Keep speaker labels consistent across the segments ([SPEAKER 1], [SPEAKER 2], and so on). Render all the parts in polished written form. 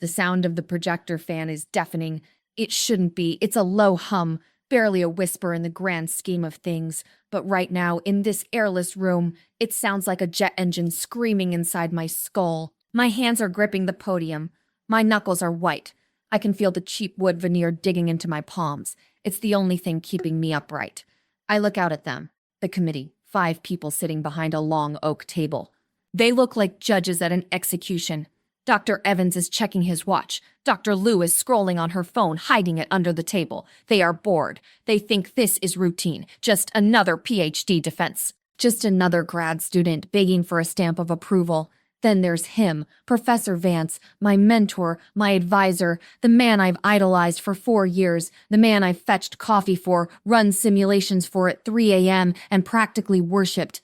[SPEAKER 1] The sound of the projector fan is deafening. It shouldn't be. It's a low hum, barely a whisper in the grand scheme of things. But right now, in this airless room, it sounds like a jet engine screaming inside my skull. My hands are gripping the podium. My knuckles are white. I can feel the cheap wood veneer digging into my palms. It's the only thing keeping me upright. I look out at them. The committee, 5 people sitting behind a long oak table. They look like judges at an execution. Dr. Evans is checking his watch. Dr. Liu is scrolling on her phone, hiding it under the table. They are bored. They think this is routine. Just another PhD defense. Just another grad student begging for a stamp of approval. Then there's him, Professor Vance, my mentor, my advisor, the man I've idolized for 4 years, the man I've fetched coffee for, run simulations for at 3 a.m., and practically worshipped.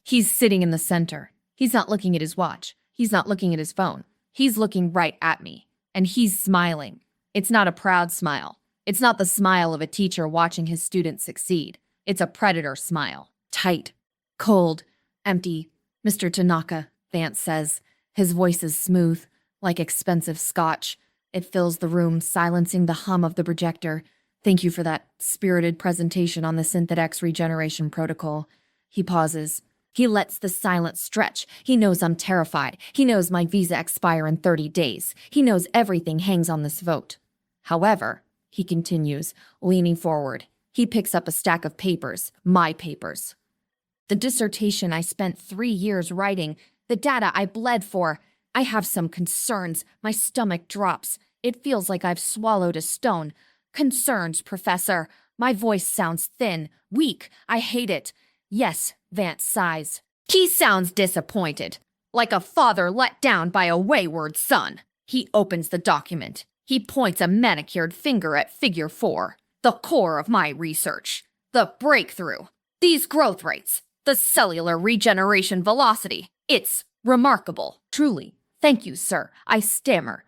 [SPEAKER 1] He's sitting in the center. He's not looking at his watch. He's not looking at his phone. He's looking right at me. And he's smiling. It's not a proud smile. It's not the smile of a teacher watching his student succeed. It's a predator smile. Tight, cold, empty. Mr. Tanaka, Vance says. His voice is smooth, like expensive scotch. It fills the room, silencing the hum of the projector. Thank you for that spirited presentation on the Synthedex regeneration protocol. He pauses. He lets the silence stretch. He knows I'm terrified. He knows my visa expire in 30 days. He knows everything hangs on this vote. However, he continues, leaning forward, he picks up a stack of papers, my papers. The dissertation I spent 3 years writing, the data I bled for. I have some concerns. My stomach drops. It feels like I've swallowed a stone. Concerns, Professor. My voice sounds thin, weak. I hate it. Yes, Vance sighs. He sounds disappointed, like a father let down by a wayward son. He opens the document. He points a manicured finger at figure 4, the core of my research. The breakthrough. These growth rates. The cellular regeneration velocity. It's remarkable. Truly. Thank you, sir. I stammer.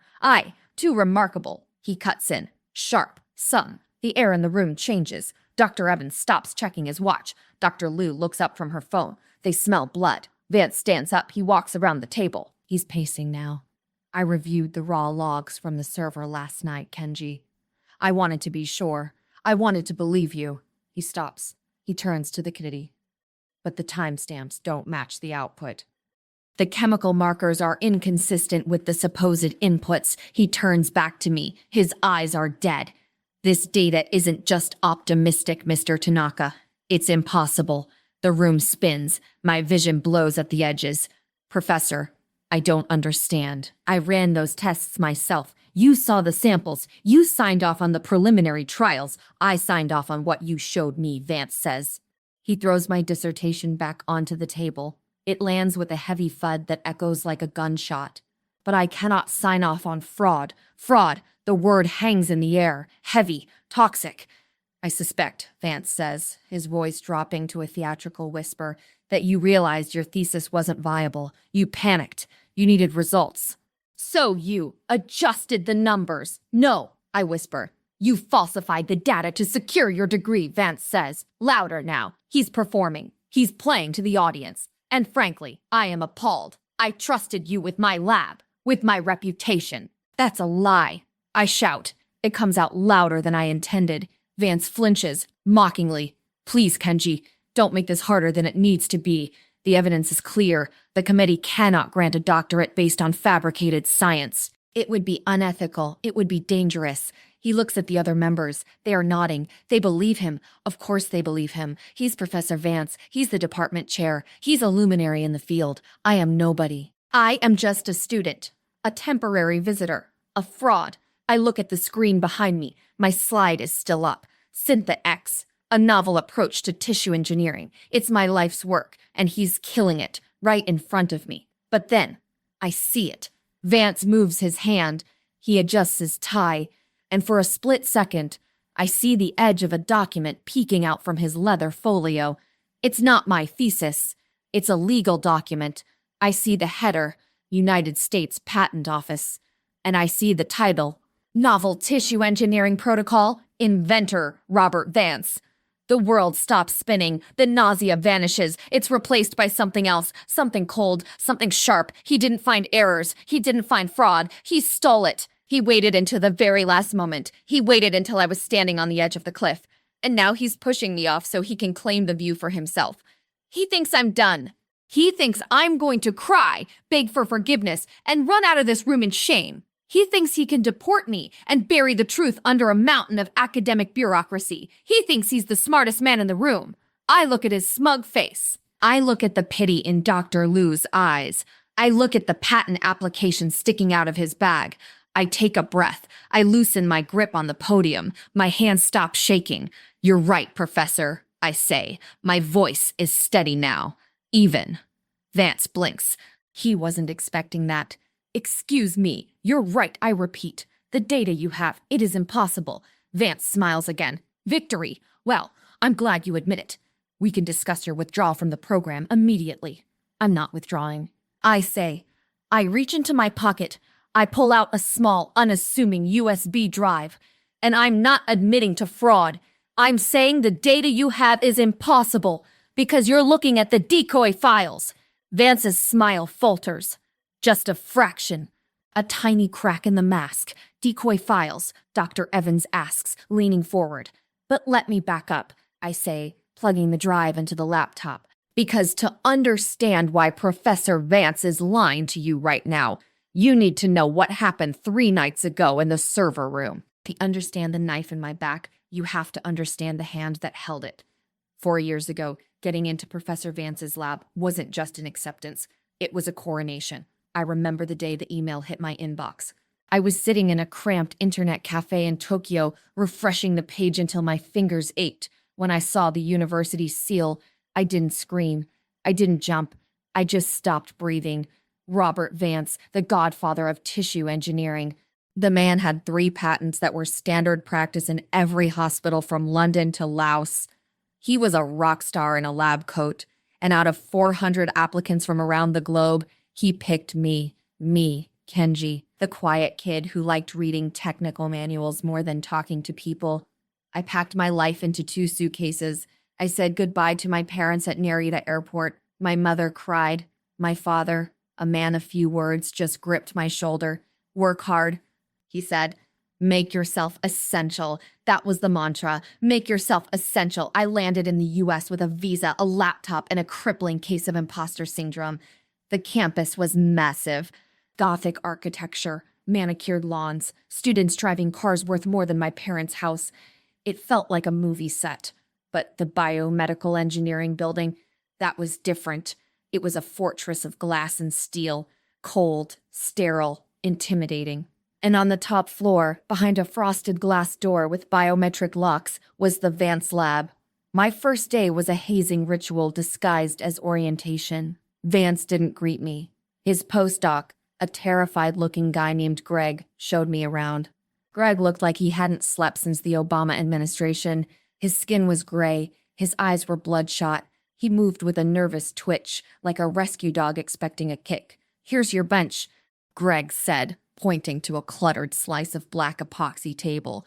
[SPEAKER 1] Too remarkable. He cuts in. Sharp. Some. The air in the room changes. Dr. Evans stops checking his watch. Dr. Liu looks up from her phone. They smell blood. Vance stands up. He walks around the table. He's pacing now. I reviewed the raw logs from the server last night, Kenji. I wanted to be sure. I wanted to believe you. He stops. He turns to the committee. But the timestamps don't match the output. The chemical markers are inconsistent with the supposed inputs. He turns back to me. His eyes are dead. This data isn't just optimistic, Mr. Tanaka. It's impossible. The room spins. My vision blows at the edges. Professor, I don't understand. I ran those tests myself. You saw the samples. You signed off on the preliminary trials. I signed off on what you showed me, Vance says. He throws my dissertation back onto the table. It lands with a heavy thud that echoes like a gunshot. But I cannot sign off on fraud. Fraud. The word hangs in the air. Heavy. Toxic. I suspect, Vance says, his voice dropping to a theatrical whisper, that you realized your thesis wasn't viable. You panicked. You needed results. So you adjusted the numbers. No, I whisper. You falsified the data to secure your degree, Vance says. Louder now. He's performing. He's playing to the audience. And frankly, I am appalled. I trusted you with my lab, with my reputation. That's a lie. I shout. It comes out louder than I intended. Vance flinches, mockingly. Please, Kenji, don't make this harder than it needs to be. The evidence is clear. The committee cannot grant a doctorate based on fabricated science. It would be unethical. It would be dangerous. He looks at the other members. They are nodding. They believe him. Of course they believe him. He's Professor Vance. He's the department chair. He's a luminary in the field. I am nobody. I am just a student. A temporary visitor. A fraud. I look at the screen behind me. My slide is still up. Synthedex. A novel approach to tissue engineering. It's my life's work, and he's killing it right in front of me. But then, I see it. Vance moves his hand. He adjusts his tie. And for a split second, I see the edge of a document peeking out from his leather folio. It's not my thesis. It's a legal document. I see the header, United States Patent Office. And I see the title, Novel Tissue Engineering Protocol, Inventor Robert Vance. The world stops spinning. The nausea vanishes. It's replaced by something else. Something cold. Something sharp. He didn't find errors. He didn't find fraud. He stole it. He waited until the very last moment. He waited until I was standing on the edge of the cliff. And now he's pushing me off so he can claim the view for himself. He thinks I'm done. He thinks I'm going to cry, beg for forgiveness, and run out of this room in shame. He thinks he can deport me and bury the truth under a mountain of academic bureaucracy. He thinks he's the smartest man in the room. I look at his smug face. I look at the pity in Dr. Liu's eyes. I look at the patent application sticking out of his bag. I take a breath. I loosen my grip on the podium. My hands stop shaking. "You're right, Professor," I say. My voice is steady now. Even. Vance blinks. He wasn't expecting that. "Excuse me. You're right, I repeat. The data you have, it is impossible." Vance smiles again. "Victory. Well, I'm glad you admit it. We can discuss your withdrawal from the program immediately." I'm not withdrawing. I say. I reach into my pocket. I pull out a small, unassuming USB drive. And I'm not admitting to fraud. I'm saying the data you have is impossible because you're looking at the decoy files. Vance's smile falters. "Just a fraction." "A tiny crack in the mask. Decoy files," Dr. Evans asks, leaning forward. "But let me back up," I say, plugging the drive into the laptop. "Because to understand why Professor Vance is lying to you right now, you need to know what happened 3 nights ago in the server room. To understand the knife in my back, you have to understand the hand that held it. 4 years ago, getting into Professor Vance's lab wasn't just an acceptance. It was a coronation. I remember the day the email hit my inbox. I was sitting in a cramped internet cafe in Tokyo, refreshing the page until my fingers ached. When I saw the university seal, I didn't scream. I didn't jump. I just stopped breathing. Robert Vance, the godfather of tissue engineering. The man had 3 patents that were standard practice in every hospital from London to Laos. He was a rock star in a lab coat, and out of 400 applicants from around the globe, he picked me, Kenji, the quiet kid who liked reading technical manuals more than talking to people. I packed my life into 2 suitcases. I said goodbye to my parents at Narita Airport. My mother cried. My father, a man of few words, just gripped my shoulder. "Work hard," he said. "Make yourself essential." That was the mantra. Make yourself essential. I landed in the US with a visa, a laptop, and a crippling case of imposter syndrome. The campus was massive. Gothic architecture, manicured lawns, students driving cars worth more than my parents' house. It felt like a movie set. But the biomedical engineering building, that was different. It was a fortress of glass and steel, cold, sterile, intimidating. And on the top floor, behind a frosted glass door with biometric locks, was the Vance lab. My first day was a hazing ritual disguised as orientation. Vance didn't greet me. His postdoc, a terrified-looking guy named Greg, showed me around. Greg looked like he hadn't slept since the Obama administration. His skin was gray. His eyes were bloodshot. He moved with a nervous twitch, like a rescue dog expecting a kick. "Here's your bench," Greg said, pointing to a cluttered slice of black epoxy table.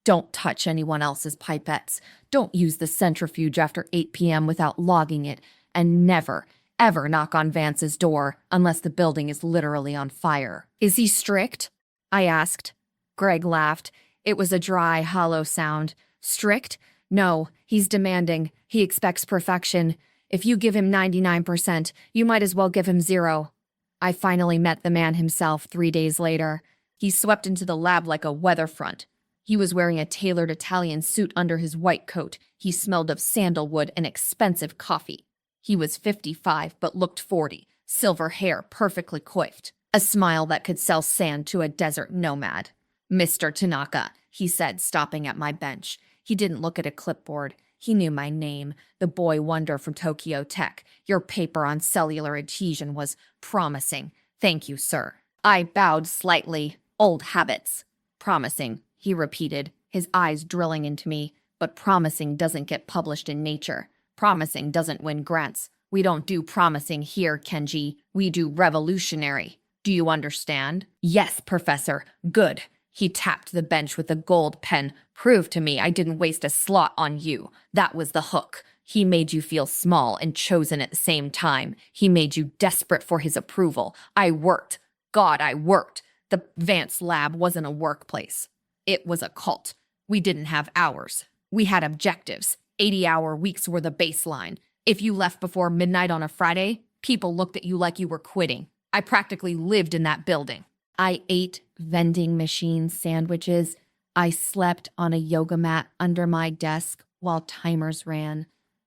[SPEAKER 1] "Don't touch anyone else's pipettes. Don't use the centrifuge after 8 p.m. without logging it. And never, ever knock on Vance's door unless the building is literally on fire." "Is he strict?" I asked. Greg laughed. It was a dry, hollow sound. "Strict? No, he's demanding. He expects perfection. If you give him 99%, you might as well give him 0. I finally met the man himself 3 days later. He swept into the lab like a weather front. He was wearing a tailored Italian suit under his white coat. He smelled of sandalwood and expensive coffee. He was 55 but looked 40, silver hair perfectly coiffed, a smile that could sell sand to a desert nomad. "Mr. Tanaka," he said, stopping at my bench. He didn't look at a clipboard. He knew my name, the boy wonder from Tokyo Tech. "Your paper on cellular adhesion was promising. Thank you, sir." I bowed slightly. Old habits. "Promising," he repeated, his eyes drilling into me. "But promising doesn't get published in Nature. Promising doesn't win grants. We don't do promising here, Kenji. We do revolutionary. Do you understand?" "Yes, Professor. Good." He tapped the bench with a gold pen. "Prove to me I didn't waste a slot on you. That was the hook. He made you feel small and chosen at the same time. He made you desperate for his approval. I worked. God, I worked. The Vance lab wasn't a workplace. It was a cult. We didn't have hours. We had objectives. 80-hour weeks were the baseline. If you left before midnight on a Friday, people looked at you like you were quitting. I practically lived in that building. I ate vending machine sandwiches. I slept on a yoga mat under my desk while timers ran.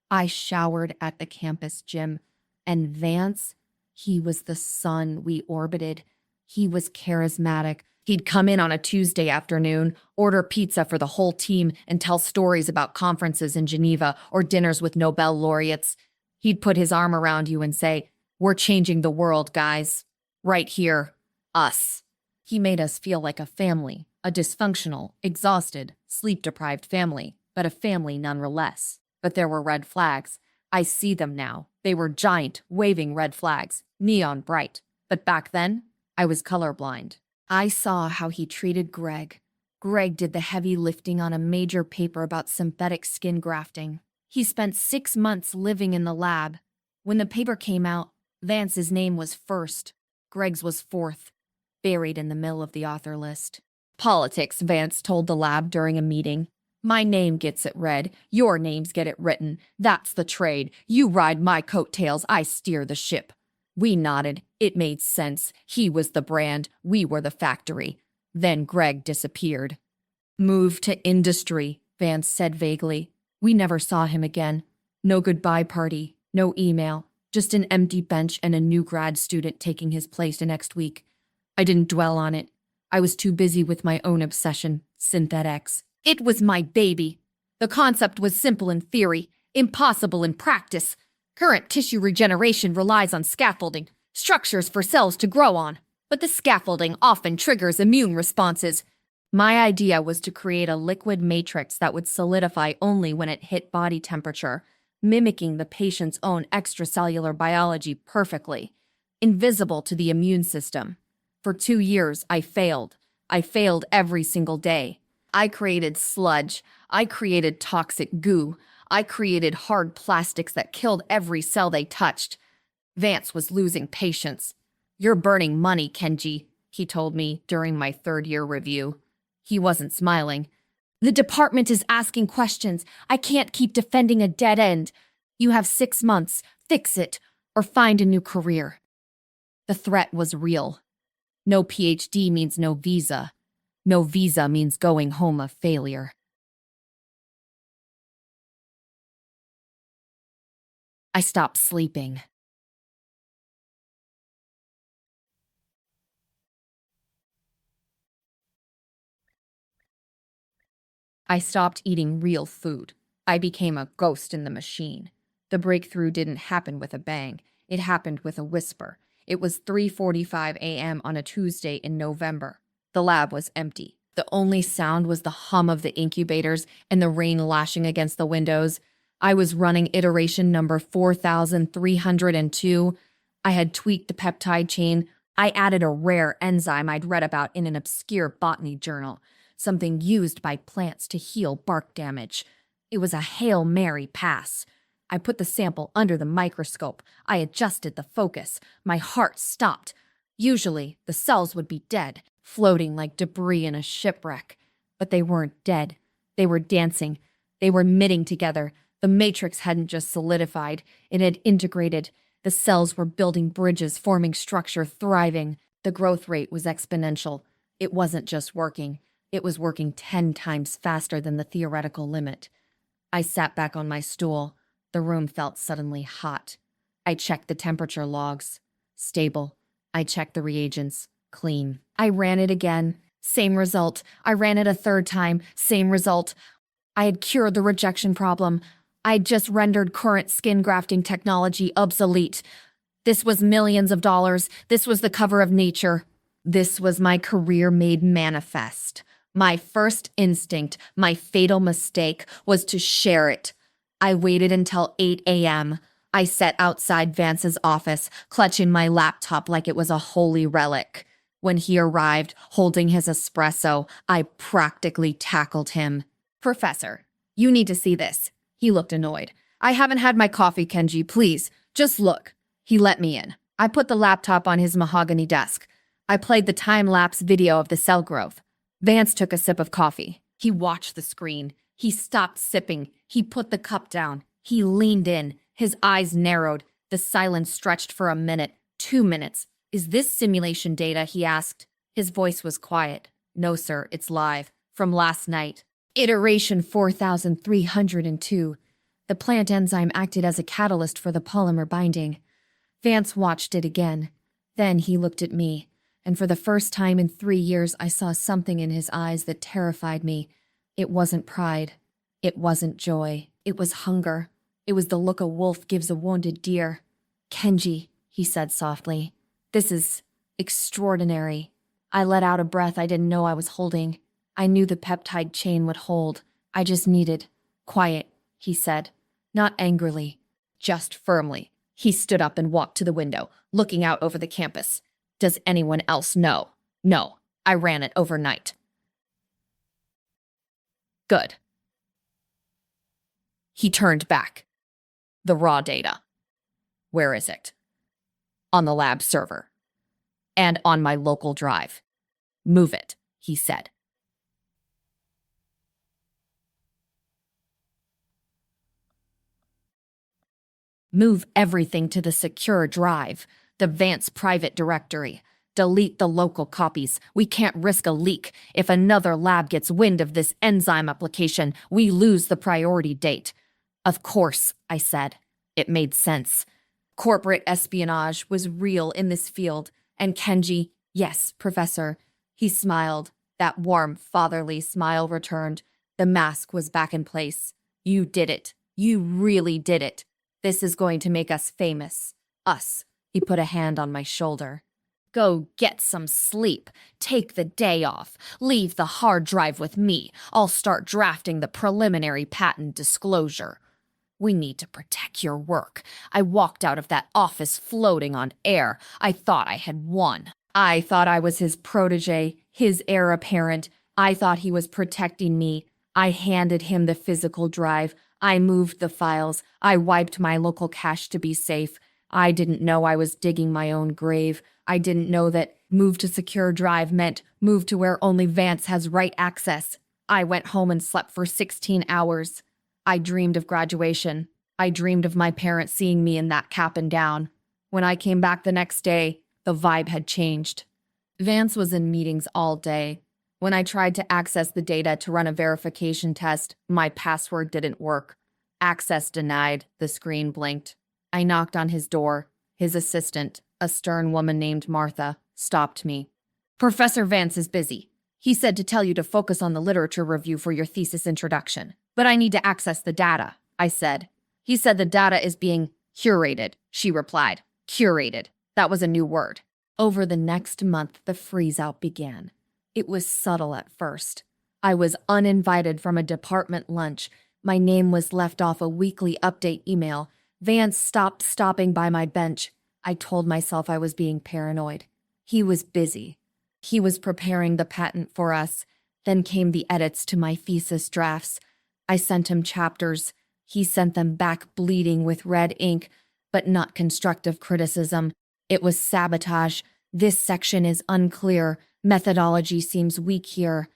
[SPEAKER 1] I showered at the campus gym. And Vance, he was the sun we orbited. He was charismatic. He'd come in on a Tuesday afternoon, order pizza for the whole team, and tell stories about conferences in Geneva or dinners with Nobel laureates. He'd put his arm around you and say, "We're changing the world, guys. Right here. Us." He made us feel like a family, a dysfunctional, exhausted, sleep-deprived family, but a family nonetheless. But there were red flags. I see them now. They were giant, waving red flags, neon bright. But back then, I was colorblind. I saw how he treated Greg. Greg did the heavy lifting on a major paper about synthetic skin grafting. He spent 6 months living in the lab. When the paper came out, Vance's name was first. Greg's was fourth, buried in the middle of the author list. "Politics," Vance told the lab during a meeting. "My name gets it read. Your names get it written. That's the trade. You ride my coattails. I steer the ship." We nodded. It made sense. He was the brand. We were the factory. Then Greg disappeared. "Moved to industry," Vance said vaguely. We never saw him again. No goodbye party. No email. Just an empty bench and a new grad student taking his place next week. I didn't dwell on it. I was too busy with my own obsession, synthetics. It was my baby. The concept was simple in theory, impossible in practice. Current tissue regeneration relies on scaffolding, structures for cells to grow on. But the scaffolding often triggers immune responses. My idea was to create a liquid matrix that would solidify only when it hit body temperature, mimicking the patient's own extracellular biology perfectly, invisible to the immune system. For 2 years, I failed. I failed every single day. I created sludge. I created toxic goo. I created hard plastics that killed every cell they touched. Vance was losing patience. "You're burning money, Kenji," he told me during my 3rd-year review. He wasn't smiling. "The department is asking questions. I can't keep defending a dead end. You have 6 months. Fix it, or find a new career." The threat was real. No PhD means no visa. No visa means going home a failure. I stopped sleeping. I stopped eating real food. I became a ghost in the machine. The breakthrough didn't happen with a bang. It happened with a whisper. It was 3:45 a.m. on a Tuesday in November. The lab was empty. The only sound was the hum of the incubators and the rain lashing against the windows. I was running iteration number 4302. I had tweaked the peptide chain. I added a rare enzyme I'd read about in an obscure botany journal, something used by plants to heal bark damage. It was a Hail Mary pass. I put the sample under the microscope. I adjusted the focus. My heart stopped. Usually, the cells would be dead, floating like debris in a shipwreck. But they weren't dead. They were dancing. They were knitting together. The matrix hadn't just solidified. It had integrated. The cells were building bridges, forming structure, thriving. The growth rate was exponential. It wasn't just working. It was working 10 times faster than the theoretical limit. I sat back on my stool. The room felt suddenly hot. I checked the temperature logs. Stable. I checked the reagents. Clean. I ran it again. Same result. I ran it a 3rd time. Same result. I had cured the rejection problem. I'd just rendered current skin grafting technology obsolete. This was millions of dollars. This was the cover of Nature. This was my career made manifest. My first instinct, my fatal mistake, was to share it. I waited until 8 a.m. I sat outside Vance's office, clutching my laptop like it was a holy relic. When he arrived, holding his espresso, I practically tackled him. "Professor, you need to see this." He looked annoyed. "I haven't had my coffee, Kenji. Please, just look." He let me in. I put the laptop on his mahogany desk. I played the time-lapse video of the cell growth. Vance took a sip of coffee. He watched the screen. He stopped sipping. He put the cup down. He leaned in. His eyes narrowed. The silence stretched for a minute, 2 minutes. Is this simulation data? He asked. His voice was quiet. No, sir, it's live. From last night. Iteration 4302. The plant enzyme acted as a catalyst for the polymer binding. Vance watched it again. Then he looked at me, and for the first time in 3 years I saw something in his eyes that terrified me. It wasn't pride. It wasn't joy. It was hunger. It was the look a wolf gives a wounded deer. Kenji, he said softly, this is extraordinary. I let out a breath I didn't know I was holding. I knew the peptide chain would hold. I just needed quiet, he said, not angrily, just firmly. He stood up and walked to the window, looking out over the campus. Does anyone else know? No, I ran it overnight. Good. He turned back. The raw data. Where is it? On the lab server. And on my local drive. Move it, he said. Move everything to the secure drive, the Vance private directory. Delete the local copies. We can't risk a leak. If another lab gets wind of this enzyme application, we lose the priority date. Of course, I said. It made sense. Corporate espionage was real in this field, and Kenji, yes, Professor. He smiled. That warm, fatherly smile returned. The mask was back in place. You did it. You really did it. This is going to make us famous. Us. He put a hand on my shoulder. Go get some sleep. Take the day off. Leave the hard drive with me. I'll start drafting the preliminary patent disclosure. We need to protect your work. I walked out of that office floating on air. I thought I had won. I thought I was his protege, his heir apparent. I thought he was protecting me. I handed him the physical drive. I moved the files. I wiped my local cache to be safe. I didn't know I was digging my own grave. I didn't know that move to secure drive meant move to where only Vance has right access. I went home and slept for 16 hours. I dreamed of graduation. I dreamed of my parents seeing me in that cap and gown. When I came back the next day, the vibe had changed. Vance was in meetings all day. When I tried to access the data to run a verification test, my password didn't work. Access denied, the screen blinked. I knocked on his door. His assistant, a stern woman named Martha, stopped me. Professor Vance is busy. He said to tell you to focus on the literature review for your thesis introduction. But I need to access the data, I said. He said the data is being curated, she replied. Curated. That was a new word. Over the next month, the freeze-out began. It was subtle at first. I was uninvited from a department lunch. My name was left off a weekly update email. Vance stopped stopping by my bench. I told myself I was being paranoid. He was busy. He was preparing the patent for us. Then came the edits to my thesis drafts. I sent him chapters. He sent them back bleeding with red ink, but not constructive criticism. It was sabotage. This section is unclear. Methodology seems weak here.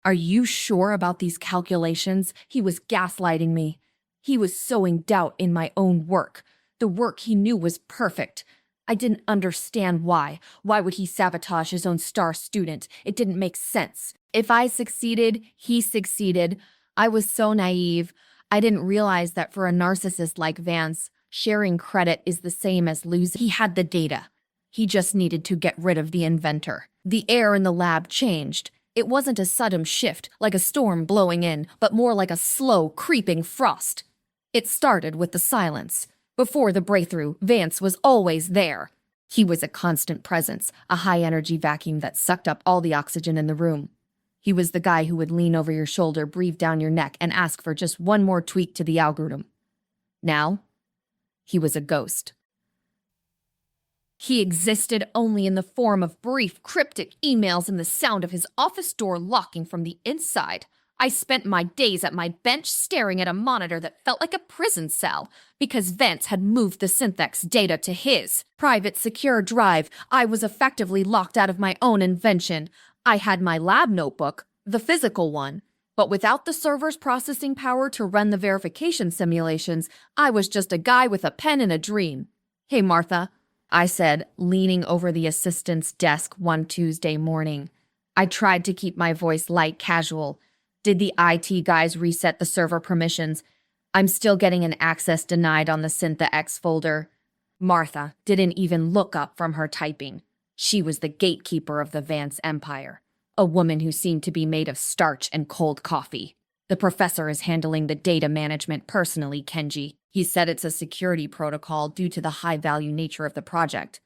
[SPEAKER 1] Are you sure about these calculations? He was gaslighting me. He was sowing doubt in my own work. The work he knew was perfect. I didn't understand why. Why would he sabotage his own star student? It didn't make sense. If I succeeded, he succeeded. I was so naive. I didn't realize that for a narcissist like Vance, sharing credit is the same as losing. He had the data. He just needed to get rid of the inventor. The air in the lab changed. It wasn't a sudden shift, like a storm blowing in, but more like a slow, creeping frost. It started with the silence. Before the breakthrough, Vance was always there. He was a constant presence, a high-energy vacuum that sucked up all the oxygen in the room. He was the guy who would lean over your shoulder, breathe down your neck, and ask for just one more tweak to the algorithm. Now, he was a ghost. He existed only in the form of brief, cryptic emails and the sound of his office door locking from the inside. I spent my days at my bench staring at a monitor that felt like a prison cell because Vance had moved the Synthex data to his private secure drive. I was effectively locked out of my own invention. I had my lab notebook, the physical one, but without the server's processing power to run the verification simulations, I was just a guy with a pen and a dream. "Hey, Martha," I said, leaning over the assistant's desk one Tuesday morning. I tried to keep my voice light, casual. "Did the IT guys reset the server permissions? I'm still getting an access denied on the Synthex folder." Martha didn't even look up from her typing. She was the gatekeeper of the Vance Empire, a woman who seemed to be made of starch and cold coffee. "The professor is handling the data management personally, Kenji. He said it's a security protocol due to the high-value nature of the project."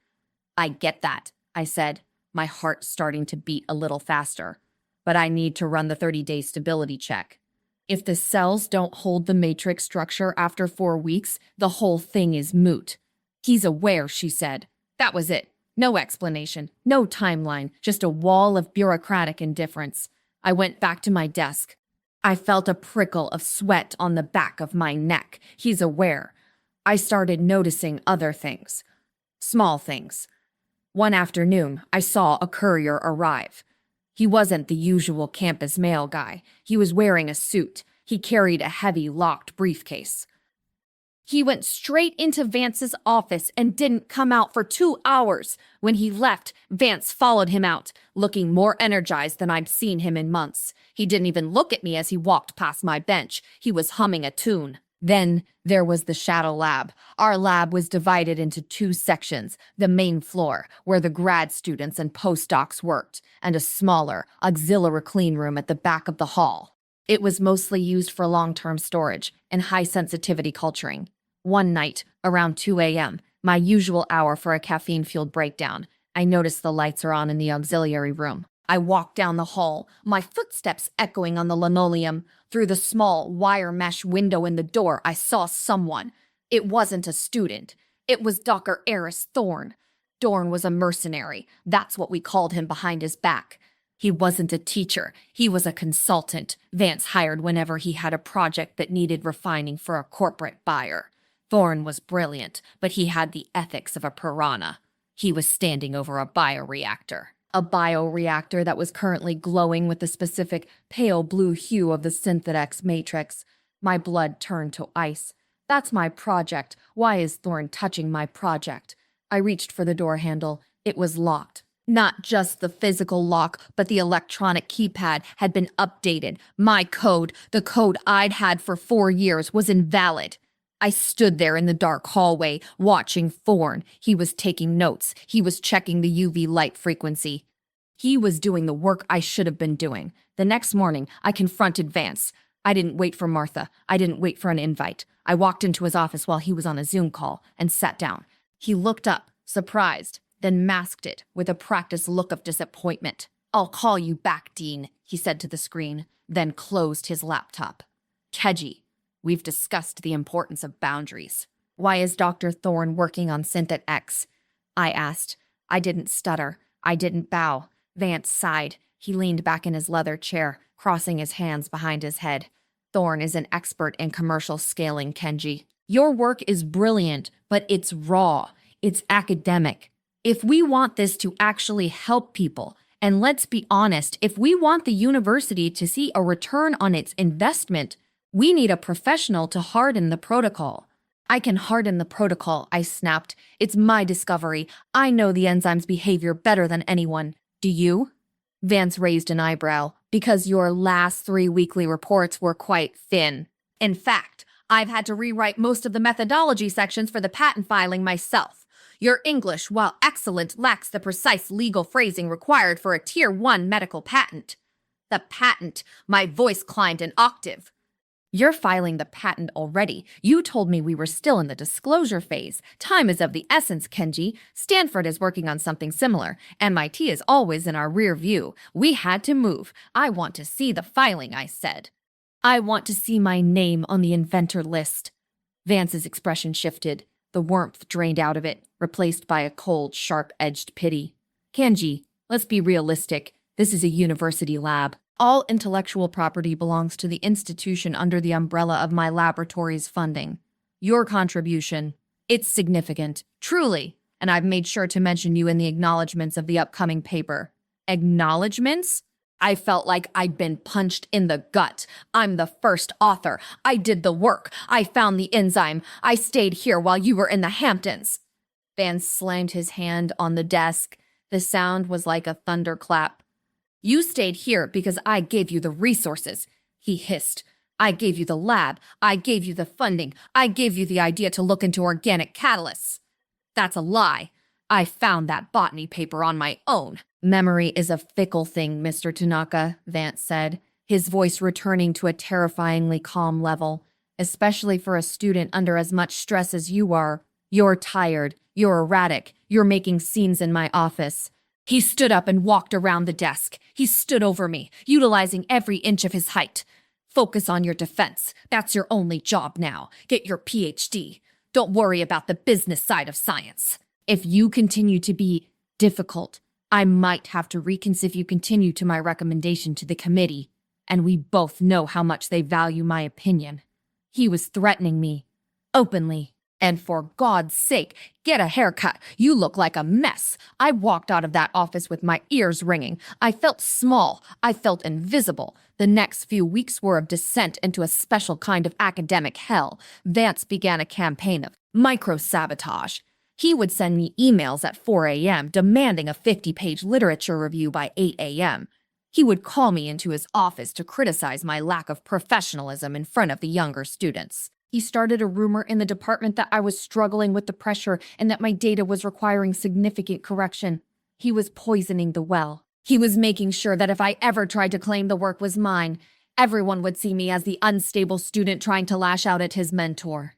[SPEAKER 1] "I get that," I said, my heart starting to beat a little faster. "But I need to run the 30-day stability check. If the cells don't hold the matrix structure after 4 weeks, the whole thing is moot." "He's aware," she said. That was it. No explanation, no timeline, just a wall of bureaucratic indifference. I went back to my desk. I felt a prickle of sweat on the back of my neck. He's aware. I started noticing other things. Small things. One afternoon, I saw a courier arrive. He wasn't the usual campus mail guy. He was wearing a suit. He carried a heavy, locked briefcase. He went straight into Vance's office and didn't come out for 2 hours. When he left, Vance followed him out, looking more energized than I'd seen him in months. He didn't even look at me as he walked past my bench. He was humming a tune. Then there was the Shadow Lab. Our lab was divided into 2 sections, the main floor, where the grad students and postdocs worked, and a smaller, auxiliary clean room at the back of the hall. It was mostly used for long-term storage and high-sensitivity culturing. One night, around 2 a.m., my usual hour for a caffeine-fueled breakdown, I noticed the lights are on in the auxiliary room. I walked down the hall, my footsteps echoing on the linoleum. Through the small wire mesh window in the door, I saw someone. It wasn't a student. It was Dr. Eris Thorne. Dorn was a mercenary. That's what we called him behind his back. He wasn't a teacher. He was a consultant Vance hired whenever he had a project that needed refining for a corporate buyer. Thorne was brilliant, but he had the ethics of a piranha. He was standing over a bioreactor. A bioreactor that was currently glowing with the specific pale blue hue of the Synthex matrix. My blood turned to ice. That's my project. Why is Thorne touching my project? I reached for the door handle. It was locked. Not just the physical lock, but the electronic keypad had been updated. My code, the code I'd had for 4 years, was invalid. I stood there in the dark hallway, watching Thorne. He was taking notes. He was checking the UV light frequency. He was doing the work I should have been doing. The next morning, I confronted Vance. I didn't wait for Martha. I didn't wait for an invite. I walked into his office while he was on a Zoom call and sat down. He looked up, surprised, then masked it with a practiced look of disappointment. "I'll call you back, Dean," he said to the screen, then closed his laptop. "Kenji, we've discussed the importance of boundaries." "Why is Dr. Thorne working on Synthex?" I asked. I didn't stutter. I didn't bow. Vance sighed. He leaned back in his leather chair, crossing his hands behind his head. "Thorne is an expert in commercial scaling, Kenji. Your work is brilliant, but it's raw. It's academic. If we want this to actually help people, and let's be honest, if we want the university to see a return on its investment, we need a professional to harden the protocol." "I can harden the protocol," I snapped. "It's my discovery. I know the enzyme's behavior better than anyone. Do you?" Vance raised an eyebrow. "Because your last 3 weekly reports were quite thin. In fact, I've had to rewrite most of the methodology sections for the patent filing myself. Your English, while excellent, lacks the precise legal phrasing required for a Tier 1 medical patent." "The patent?" My voice climbed an octave. "You're filing the patent already. You told me we were still in the disclosure phase. Time is of the essence, Kenji. Stanford is working on something similar. MIT is always in our rear view. We had to move. I want to see the filing," I said. "I want to see my name on the inventor list." Vance's expression shifted. The warmth drained out of it, replaced by a cold, sharp-edged pity. "Kenji, let's be realistic. This is a university lab. All intellectual property belongs to the institution under the umbrella of my laboratory's funding. Your contribution, it's significant, truly, and I've made sure to mention you in the acknowledgments of the upcoming paper. Acknowledgments? I felt like I'd been punched in the gut. I'm the first author. I did the work. I found the enzyme. I stayed here while you were in the Hamptons. Vance slammed his hand on the desk. The sound was like a thunderclap. You stayed here because I gave you the resources, he hissed. I gave you the lab. I gave you the funding. I gave you the idea to look into organic catalysts. That's a lie. I found that botany paper on my own. Memory is a fickle thing, Mr. Tanaka, Vance said, his voice returning to a terrifyingly calm level, especially for a student under as much stress as you are. You're tired. You're erratic. You're making scenes in my office. He stood up and walked around the desk. He stood over me, utilizing every inch of his height. Focus on your defense. That's your only job now. Get your PhD. Don't worry about the business side of science. If you continue to be difficult, I might have to reconsider if you continue to my recommendation to the committee, and we both know how much they value my opinion. He was threatening me, openly. And for God's sake, get a haircut. You look like a mess. I walked out of that office with my ears ringing. I felt small. I felt invisible. The next few weeks were of descent into a special kind of academic hell. Vance began a campaign of micro-sabotage. He would send me emails at 4 a.m. demanding a 50-page literature review by 8 a.m. He would call me into his office to criticize my lack of professionalism in front of the younger students. He started a rumor in the department that I was struggling with the pressure and that my data was requiring significant correction. He was poisoning the well. He was making sure that if I ever tried to claim the work was mine, everyone would see me as the unstable student trying to lash out at his mentor.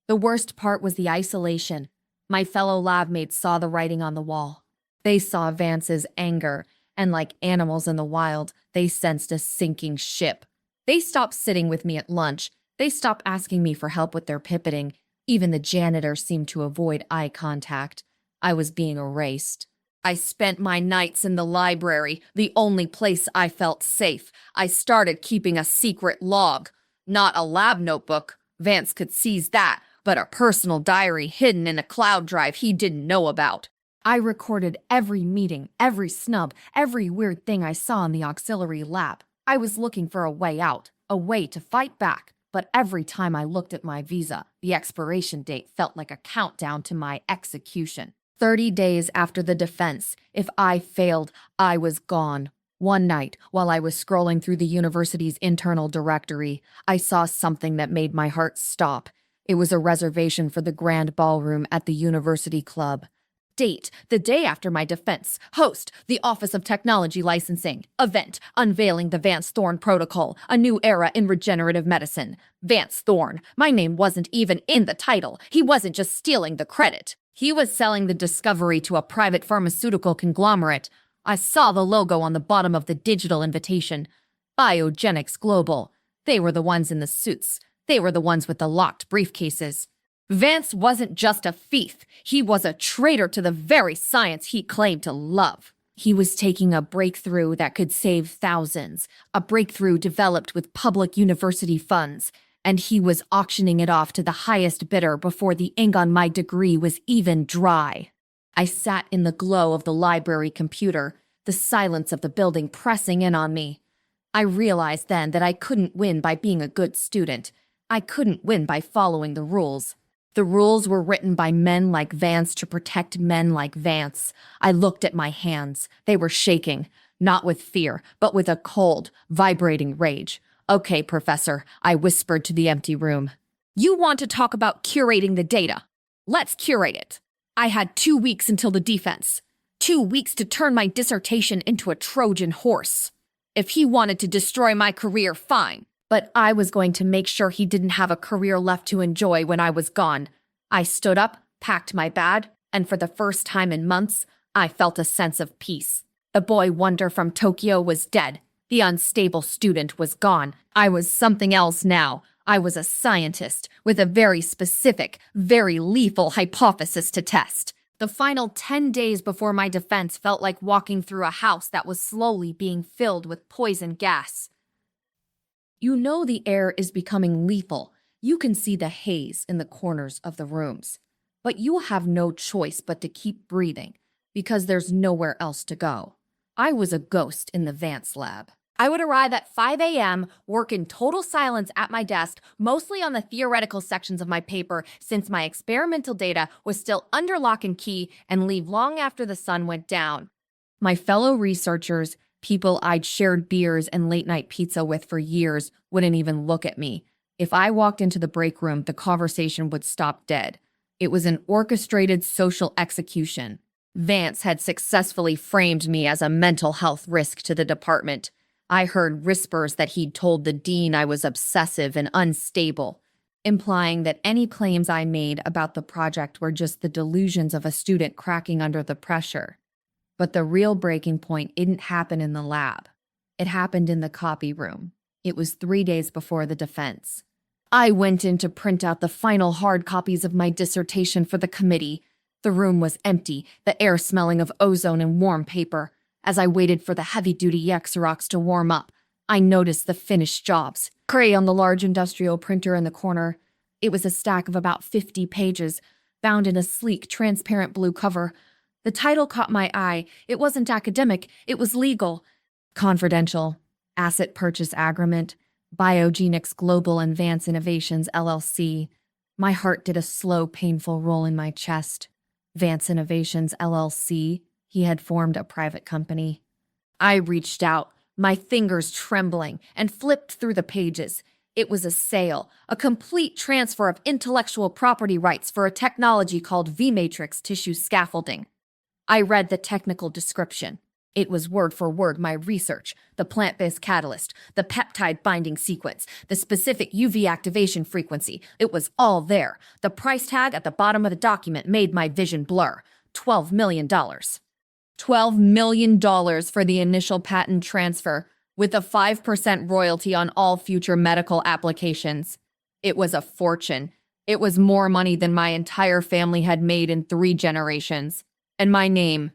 [SPEAKER 1] The worst part was the isolation. My fellow lab mates saw the writing on the wall. They saw Vance's anger, and like animals in the wild, they sensed a sinking ship. They stopped sitting with me at lunch. They stopped asking me for help with their pipetting. Even the janitor seemed to avoid eye contact. I was being erased. I spent my nights in the library, the only place I felt safe. I started keeping a secret log. Not a lab notebook. Vance could seize that, but a personal diary hidden in a cloud drive he didn't know about. I recorded every meeting, every snub, every weird thing I saw in the auxiliary lab. I was looking for a way out, a way to fight back. But every time I looked at my visa, the expiration date felt like a countdown to my execution. 30 days after the defense, if I failed, I was gone. One night, while I was scrolling through the university's internal directory, I saw something that made my heart stop. It was a reservation for the grand ballroom at the university club. Date, the day after my defense. Host, the Office of Technology Licensing. Event, unveiling the Vance Thorne Protocol, a new era in regenerative medicine. Vance Thorne. My name wasn't even in the title. He wasn't just stealing the credit. He was selling the discovery to a private pharmaceutical conglomerate. I saw the logo on the bottom of the digital invitation. Biogenics Global. They were the ones in the suits. They were the ones with the locked briefcases. Vance wasn't just a thief. He was a traitor to the very science he claimed to love. He was taking a breakthrough that could save thousands, a breakthrough developed with public university funds, and he was auctioning it off to the highest bidder before the ink on my degree was even dry. I sat in the glow of the library computer, the silence of the building pressing in on me. I realized then that I couldn't win by being a good student. I couldn't win by following the rules. The rules were written by men like Vance to protect men like Vance. I looked at my hands. They were shaking, not with fear, but with a cold, vibrating rage. Okay, Professor, I whispered to the empty room. You want to talk about curating the data? Let's curate it. I had 2 weeks until the defense. 2 weeks to turn my dissertation into a Trojan horse. If he wanted to destroy my career, fine. But I was going to make sure he didn't have a career left to enjoy when I was gone. I stood up, packed my bag, and for the first time in months, I felt a sense of peace. The boy wonder from Tokyo was dead. The unstable student was gone. I was something else now. I was a scientist with a very specific, very lethal hypothesis to test. The final 10 days before my defense felt like walking through a house that was slowly being filled with poison gas. You know the air is becoming lethal. You can see the haze in the corners of the rooms. But you have no choice but to keep breathing, because there's nowhere else to go. I was a ghost in the Vance lab. I would arrive at 5 a.m., work in total silence at my desk, mostly on the theoretical sections of my paper since my experimental data was still under lock and key, and leave long after the sun went down. My fellow researchers, people I'd shared beers and late-night pizza with for years, wouldn't even look at me. If I walked into the break room, the conversation would stop dead. It was an orchestrated social execution. Vance had successfully framed me as a mental health risk to the department. I heard whispers that he'd told the dean I was obsessive and unstable, implying that any claims I made about the project were just the delusions of a student cracking under the pressure. But the real breaking point didn't happen in the lab. It happened in the copy room. It was 3 days before the defense. I went in to print out the final hard copies of my dissertation for the committee. The room was empty, the air smelling of ozone and warm paper. As I waited for the heavy-duty Xerox to warm up, I noticed the finished jobs. Cray on the large industrial printer in the corner. It was a stack of about 50 pages, bound in a sleek, transparent blue cover. The title caught my eye. It wasn't academic, it was legal. Confidential. Asset Purchase Agreement. Biogenics Global and Vance Innovations, LLC. My heart did a slow, painful roll in my chest. Vance Innovations, LLC. He had formed a private company. I reached out, my fingers trembling, and flipped through the pages. It was a sale, a complete transfer of intellectual property rights for a technology called V-matrix tissue scaffolding. I read the technical description. It was word for word my research, the plant-based catalyst, the peptide binding sequence, the specific UV activation frequency. It was all there. The price tag at the bottom of the document made my vision blur. $12 million. $12 million for the initial patent transfer, with a 5% royalty on all future medical applications. It was a fortune. It was more money than my entire family had made in 3 generations. And my name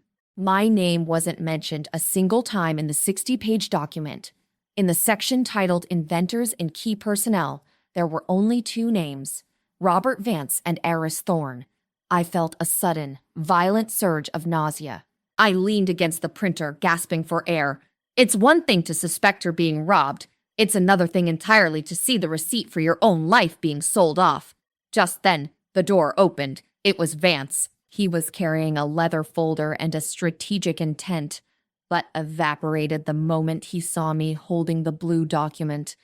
[SPEAKER 1] wasn't mentioned a single time in the 60-page document. In the section titled Inventors and Key Personnel, there were only 2 names, Robert Vance and Eris Thorne. I felt a sudden, violent surge of nausea. I leaned against the printer, gasping for air. It's one thing to suspect you're being robbed. It's another thing entirely to see the receipt for your own life being sold off. Just then, the door opened. It was Vance. He was carrying a leather folder and a strategic intent, but evaporated the moment he saw me holding the blue document.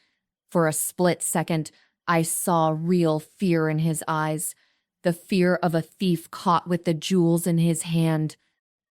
[SPEAKER 1] For a split second, I saw real fear in his eyes, the fear of a thief caught with the jewels in his hand.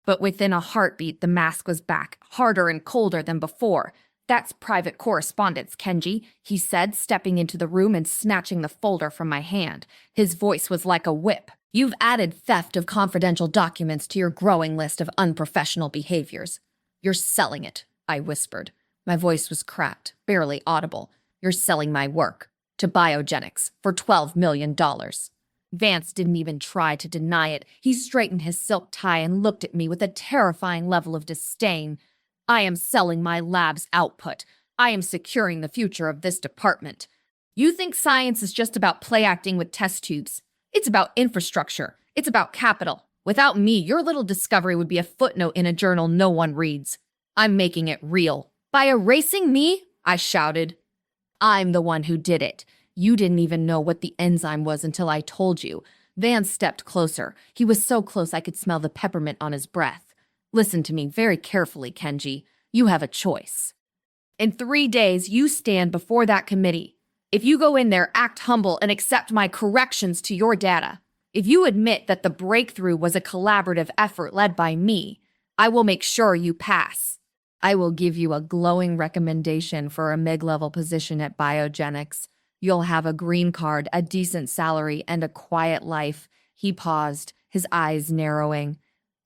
[SPEAKER 1] But within a heartbeat, the mask was back, harder and colder than before. "That's private correspondence, Kenji," he said, stepping into the room and snatching the folder from my hand. His voice was like a whip. "You've added theft of confidential documents to your growing list of unprofessional behaviors. You're selling it," I whispered. My voice was cracked, barely audible. "You're selling my work to Biogenics for $12 million. Vance didn't even try to deny it. He straightened his silk tie and looked at me with a terrifying level of disdain. "I am selling my lab's output. I am securing the future of this department. You think science is just about play acting with test tubes. It's about infrastructure. It's about capital. Without me, your little discovery would be a footnote in a journal no one reads. I'm making it real. By erasing me," I shouted. "I'm the one who did it. You didn't even know what the enzyme was until I told you." Vance stepped closer. He was so close I could smell the peppermint on his breath. "Listen to me very carefully, Kenji. You have a choice. In 3 days, you stand before that committee. If you go in there, act humble and accept my corrections to your data. If you admit that the breakthrough was a collaborative effort led by me, I will make sure you pass. I will give you a glowing recommendation for a mid-level position at Biogenics. You'll have a green card, a decent salary, and a quiet life." He paused, his eyes narrowing.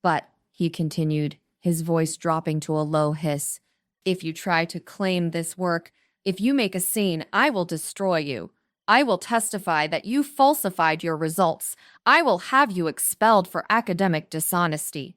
[SPEAKER 1] "But," he continued, his voice dropping to a low hiss, "if you try to claim this work, if you make a scene, I will destroy you. I will testify that you falsified your results. I will have you expelled for academic dishonesty.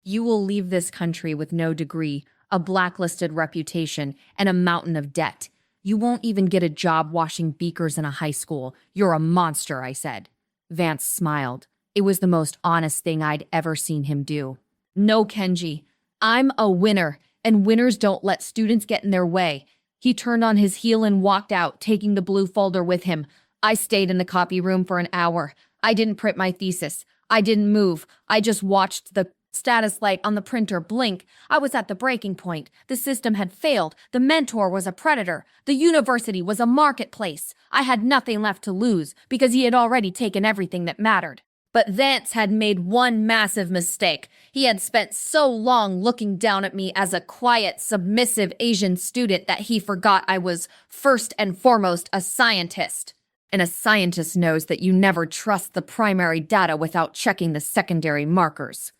[SPEAKER 1] You will leave this country with no degree, a blacklisted reputation, and a mountain of debt. You won't even get a job washing beakers in a high school. You're a monster, I said. Vance smiled. It was the most honest thing I'd ever seen him do. No, Kenji. I'm a winner, and winners don't let students get in their way. He turned on his heel and walked out, taking the blue folder with him. I stayed in the copy room for an hour. I didn't print my thesis. I didn't move. I just watched the status light on the printer blink. I was at the breaking point. The system had failed. The mentor was a predator. The university was a marketplace. I had nothing left to lose because he had already taken everything that mattered. But Vance had made one massive mistake. He had spent so long looking down at me as a quiet, submissive Asian student that he forgot I was first and foremost a scientist. And a scientist knows that you never trust the primary data without checking the secondary markers.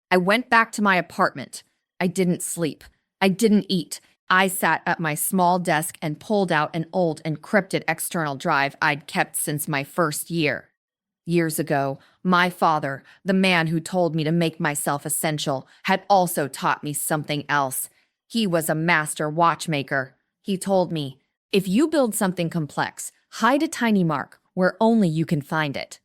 [SPEAKER 1] I went back to my apartment. I didn't sleep. I didn't eat. I sat at my small desk and pulled out an old encrypted external drive I'd kept since my first year. Years ago, my father, the man who told me to make myself essential, had also taught me something else. He was a master watchmaker. He told me, if you build something complex, hide a tiny mark where only you can find it.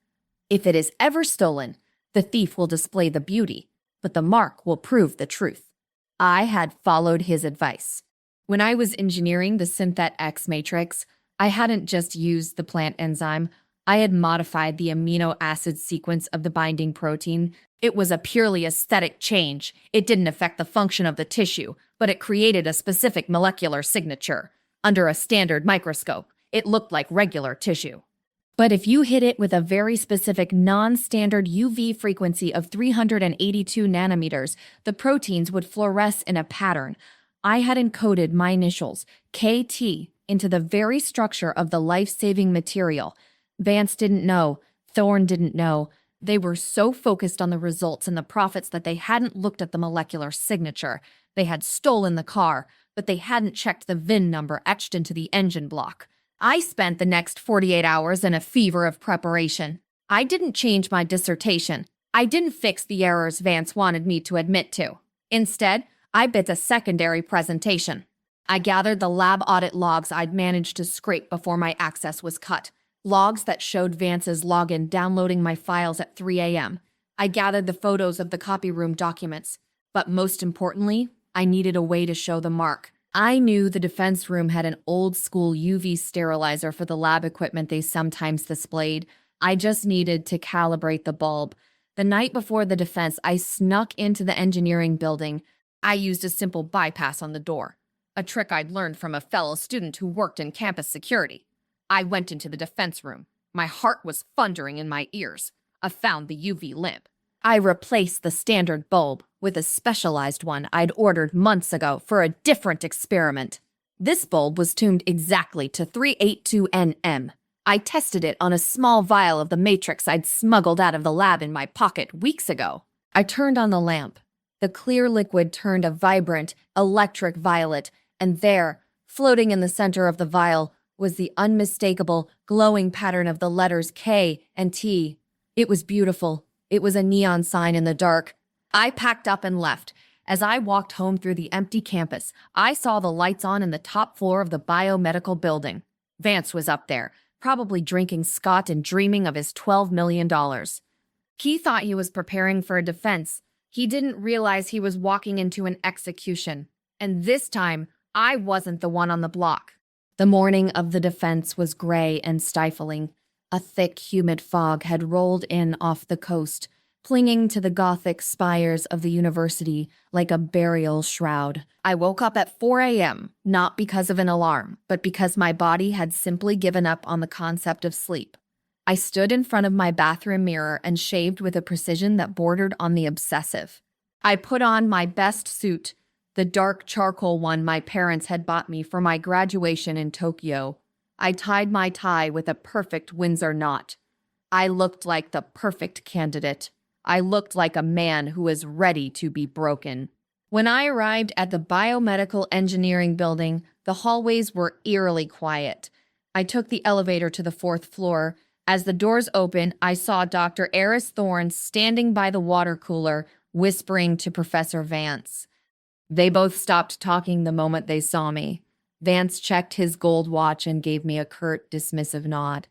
[SPEAKER 1] If it is ever stolen, the thief will display the beauty, but the mark will prove the truth. I had followed his advice. When I was engineering the Synthet X matrix, I hadn't just used the plant enzyme, I had modified the amino acid sequence of the binding protein. It was a purely aesthetic change. It didn't affect the function of the tissue, but it created a specific molecular signature. Under a standard microscope, it looked like regular tissue. But if you hit it with a very specific non-standard UV frequency of 382 nanometers, the proteins would fluoresce in a pattern. I had encoded my initials, KT, into the very structure of the life-saving material. Vance didn't know. Thorne didn't know. They were so focused on the results and the profits that they hadn't looked at the molecular signature. They had stolen the car, but they hadn't checked the VIN number etched into the engine block. I spent the next 48 hours in a fever of preparation. I didn't change my dissertation. I didn't fix the errors Vance wanted me to admit to. Instead, I bit a secondary presentation. I gathered the lab audit logs I'd managed to scrape before my access was cut. Logs that showed Vance's login downloading my files at 3 a.m. I gathered the photos of the copy room documents. But most importantly, I needed a way to show the mark. I knew the defense room had an old-school UV sterilizer for the lab equipment they sometimes displayed. I just needed to calibrate the bulb. The night before the defense, I snuck into the engineering building. I used a simple bypass on the door, a trick I'd learned from a fellow student who worked in campus security. I went into the defense room. My heart was thundering in my ears. I found the UV lamp. I replaced the standard bulb with a specialized one I'd ordered months ago for a different experiment. This bulb was tuned exactly to 382 nm. I tested it on a small vial of the matrix I'd smuggled out of the lab in my pocket weeks ago. I turned on the lamp. The clear liquid turned a vibrant, electric violet, and there, floating in the center of the vial, was the unmistakable, glowing pattern of the letters K and T. It was beautiful. It was a neon sign in the dark. I packed up and left. As I walked home through the empty campus, I saw the lights on in the top floor of the biomedical building. Vance was up there, probably drinking scotch and dreaming of his $12 million. He thought he was preparing for a defense. He didn't realize he was walking into an execution. And this time, I wasn't the one on the block. The morning of the defense was gray and stifling. A thick, humid fog had rolled in off the coast, clinging to the Gothic spires of the university like a burial shroud. I woke up at 4 a.m., not because of an alarm, but because my body had simply given up on the concept of sleep. I stood in front of my bathroom mirror and shaved with a precision that bordered on the obsessive. I put on my best suit, the dark charcoal one my parents had bought me for my graduation in Tokyo. I tied my tie with a perfect Windsor knot. I looked like the perfect candidate. I looked like a man who was ready to be broken. When I arrived at the biomedical engineering building, the hallways were eerily quiet. I took the elevator to the 4th floor. As the doors opened, I saw Dr. Eris Thorne standing by the water cooler, whispering to Professor Vance. They both stopped talking the moment they saw me. Vance checked his gold watch and gave me a curt, dismissive nod.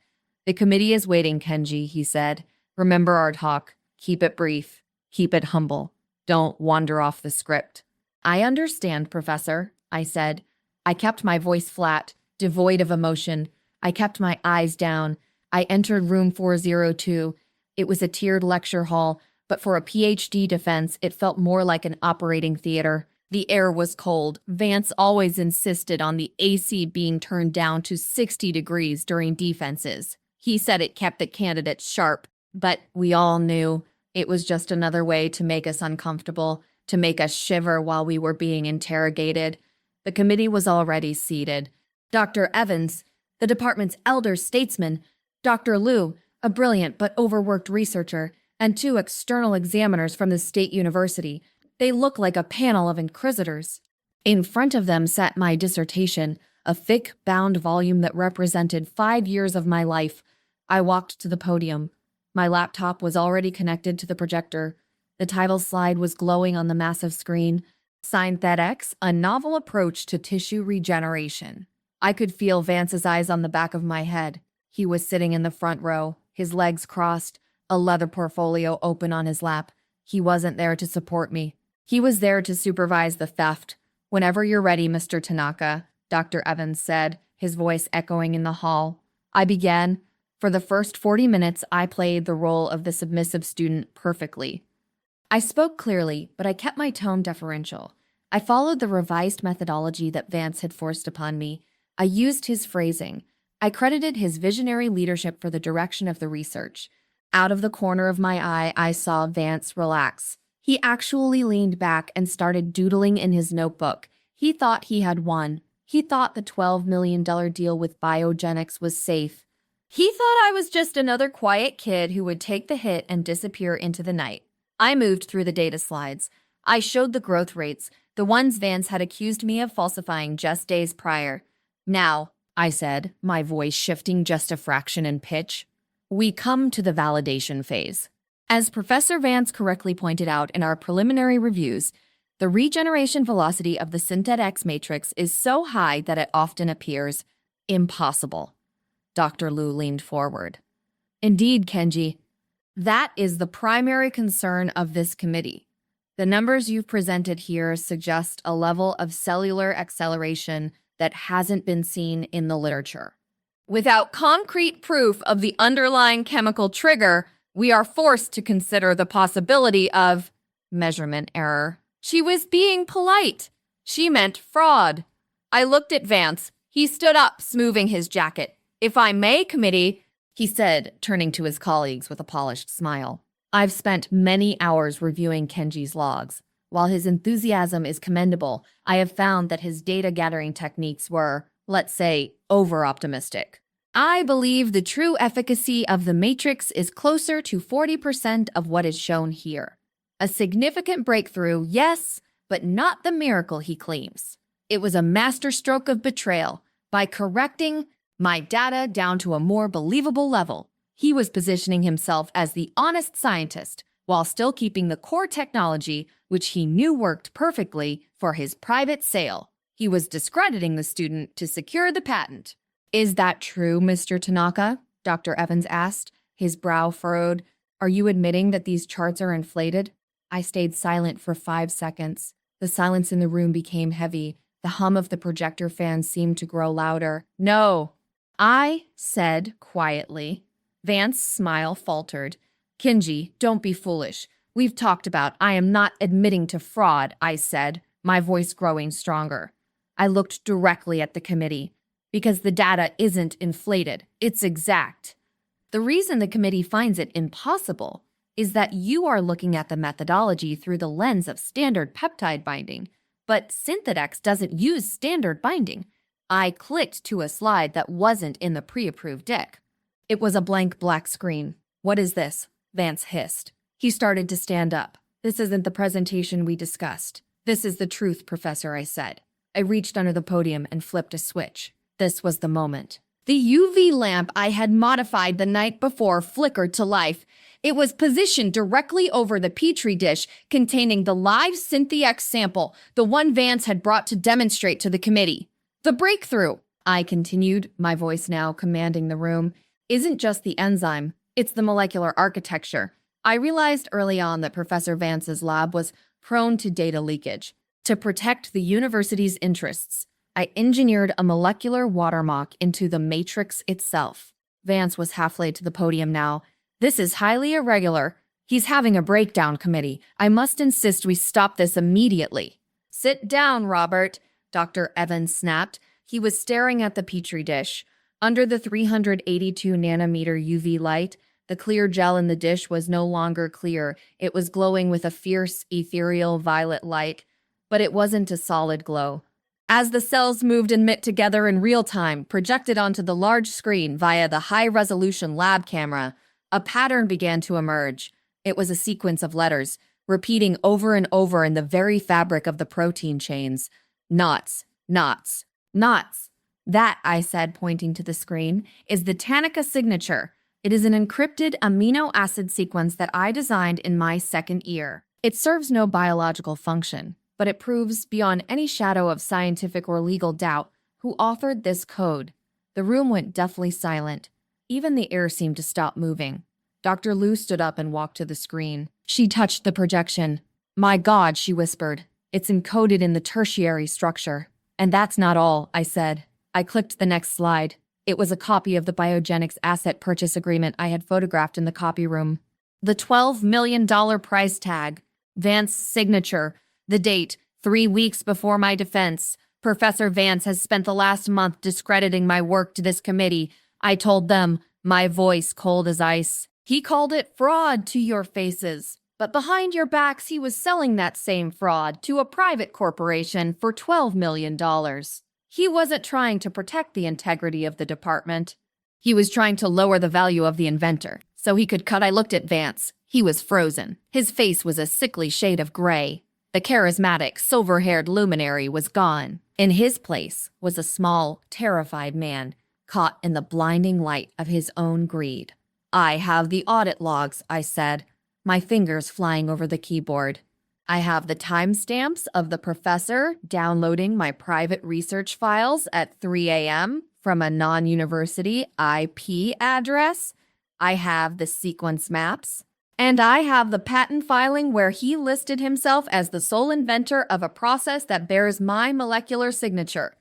[SPEAKER 1] "The committee is waiting, Kenji," he said. "Remember our talk. Keep it brief. Keep it humble. Don't wander off the script." "I understand, Professor," I said. I kept my voice flat, devoid of emotion. I kept my eyes down. I entered room 402. It was a tiered lecture hall, but for a PhD defense, it felt more like an operating theater. The air was cold. Vance always insisted on the AC being turned down to 60 degrees during defenses. He said it kept the candidates sharp, but we all knew it was just another way to make us uncomfortable, to make us shiver while we were being interrogated. The committee was already seated. Dr. Evans, the department's elder statesman, Dr. Liu, a brilliant but overworked researcher, and 2 external examiners from the state university. They looked like a panel of inquisitors. In front of them sat my dissertation, a thick, bound volume that represented 5 years of my life. I walked to the podium. My laptop was already connected to the projector. The title slide was glowing on the massive screen. Synthetics, a novel approach to tissue regeneration. I could feel Vance's eyes on the back of my head. He was sitting in the front row, his legs crossed, a leather portfolio open on his lap. He wasn't there to support me. He was there to supervise the theft. "Whenever you're ready, Mr. Tanaka," Dr. Evans said, his voice echoing in the hall. I began. For the first 40 minutes, I played the role of the submissive student perfectly. I spoke clearly, but I kept my tone deferential. I followed the revised methodology that Vance had forced upon me. I used his phrasing. I credited his visionary leadership for the direction of the research. Out of the corner of my eye, I saw Vance relax. He actually leaned back and started doodling in his notebook. He thought he had won. He thought the $12 million deal with Biogenics was safe. He thought I was just another quiet kid who would take the hit and disappear into the night. I moved through the data slides. I showed the growth rates, the ones Vance had accused me of falsifying just days prior. "Now," I said, my voice shifting just a fraction in pitch, "we come to the validation phase. As Professor Vance correctly pointed out in our preliminary reviews, the regeneration velocity of the Synthetic matrix is so high that it often appears impossible." Dr. Liu leaned forward. "Indeed, Kenji. That is the primary concern of this committee. The numbers you've presented here suggest a level of cellular acceleration that hasn't been seen in the literature. Without concrete proof of the underlying chemical trigger, we are forced to consider the possibility of measurement error." She was being polite. She meant fraud. I looked at Vance. He stood up, smoothing his jacket. "If I may, committee," he said, turning to his colleagues with a polished smile. "I've spent many hours reviewing Kenji's logs. While his enthusiasm is commendable, I have found that his data-gathering techniques were, let's say, over-optimistic. I believe the true efficacy of the matrix is closer to 40% of what is shown here. A significant breakthrough, yes, but not the miracle he claims. It was a masterstroke of betrayal. By correcting my data down to a more believable level, he was positioning himself as the honest scientist while still keeping the core technology, which he knew worked perfectly, for his private sale. He was discrediting the student to secure the patent." "Is that true, Mr. Tanaka?" Dr. Evans asked, his brow furrowed. "Are you admitting that these charts are inflated?" I stayed silent for 5 seconds. The silence in the room became heavy. The hum of the projector fan seemed to grow louder. "No," I said quietly. Vance's smile faltered. "Kenji, don't be foolish. We've talked about I am not admitting to fraud," I said, my voice growing stronger. I looked directly at the committee. "Because the data isn't inflated. It's exact. The reason the committee finds it impossible is that you are looking at the methodology through the lens of standard peptide binding, but Synthedex doesn't use standard binding." I clicked to a slide that wasn't in the pre-approved deck. It was a blank black screen. "What is this?" Vance hissed. He started to stand up. "This isn't the presentation we discussed. This is the truth, Professor," I said. I reached under the podium and flipped a switch. This was the moment. The UV lamp I had modified the night before flickered to life. It was positioned directly over the petri dish containing the live Synthex sample, the one Vance had brought to demonstrate to the committee. The breakthrough, I continued, my voice now commanding the room, isn't just the enzyme, it's the molecular architecture. I realized early on that Professor Vance's lab was prone to data leakage. To protect the university's interests, I engineered a molecular watermark into the matrix itself. Vance was half laid to the podium now. This is highly irregular. He's having a breakdown committee. I must insist we stop this immediately. Sit down, Robert, Dr. Evans snapped. He was staring at the petri dish. Under the 382 nanometer UV light, the clear gel in the dish was no longer clear. It was glowing with a fierce, ethereal violet light, but it wasn't a solid glow. As the cells moved and knit together in real time, projected onto the large screen via the high-resolution lab camera, a pattern began to emerge. It was a sequence of letters, repeating over and over in the very fabric of the protein chains. Knots, knots, knots. That, I said, pointing to the screen, is the Tanica signature. It is an encrypted amino acid sequence that I designed in my second year. It serves no biological function, but it proves beyond any shadow of scientific or legal doubt who authored this code. The room went deathly silent. Even the air seemed to stop moving. Dr. Liu stood up and walked to the screen. She touched the projection. My God, she whispered. It's encoded in the tertiary structure. And that's not all, I said. I clicked the next slide. It was a copy of the biogenics asset purchase agreement I had photographed in the copy room. The $12 million price tag, Vance's signature, the date, 3 weeks before my defense. Professor Vance has spent the last month discrediting my work to this committee. I told them, my voice cold as ice. He called it fraud to your faces. But behind your backs, he was selling that same fraud to a private corporation for $12 million. He wasn't trying to protect the integrity of the department. He was trying to lower the value of the inventor, so he could cut. I looked at Vance. He was frozen. His face was a sickly shade of gray. The charismatic, silver-haired luminary was gone. In his place was a small, terrified man, caught in the blinding light of his own greed. I have the audit logs, I said, my fingers flying over the keyboard. I have the timestamps of the professor downloading my private research files at 3 a.m. from a non-university IP address. I have the sequence maps. And I have the patent filing where he listed himself as the sole inventor of a process that bears my molecular signature.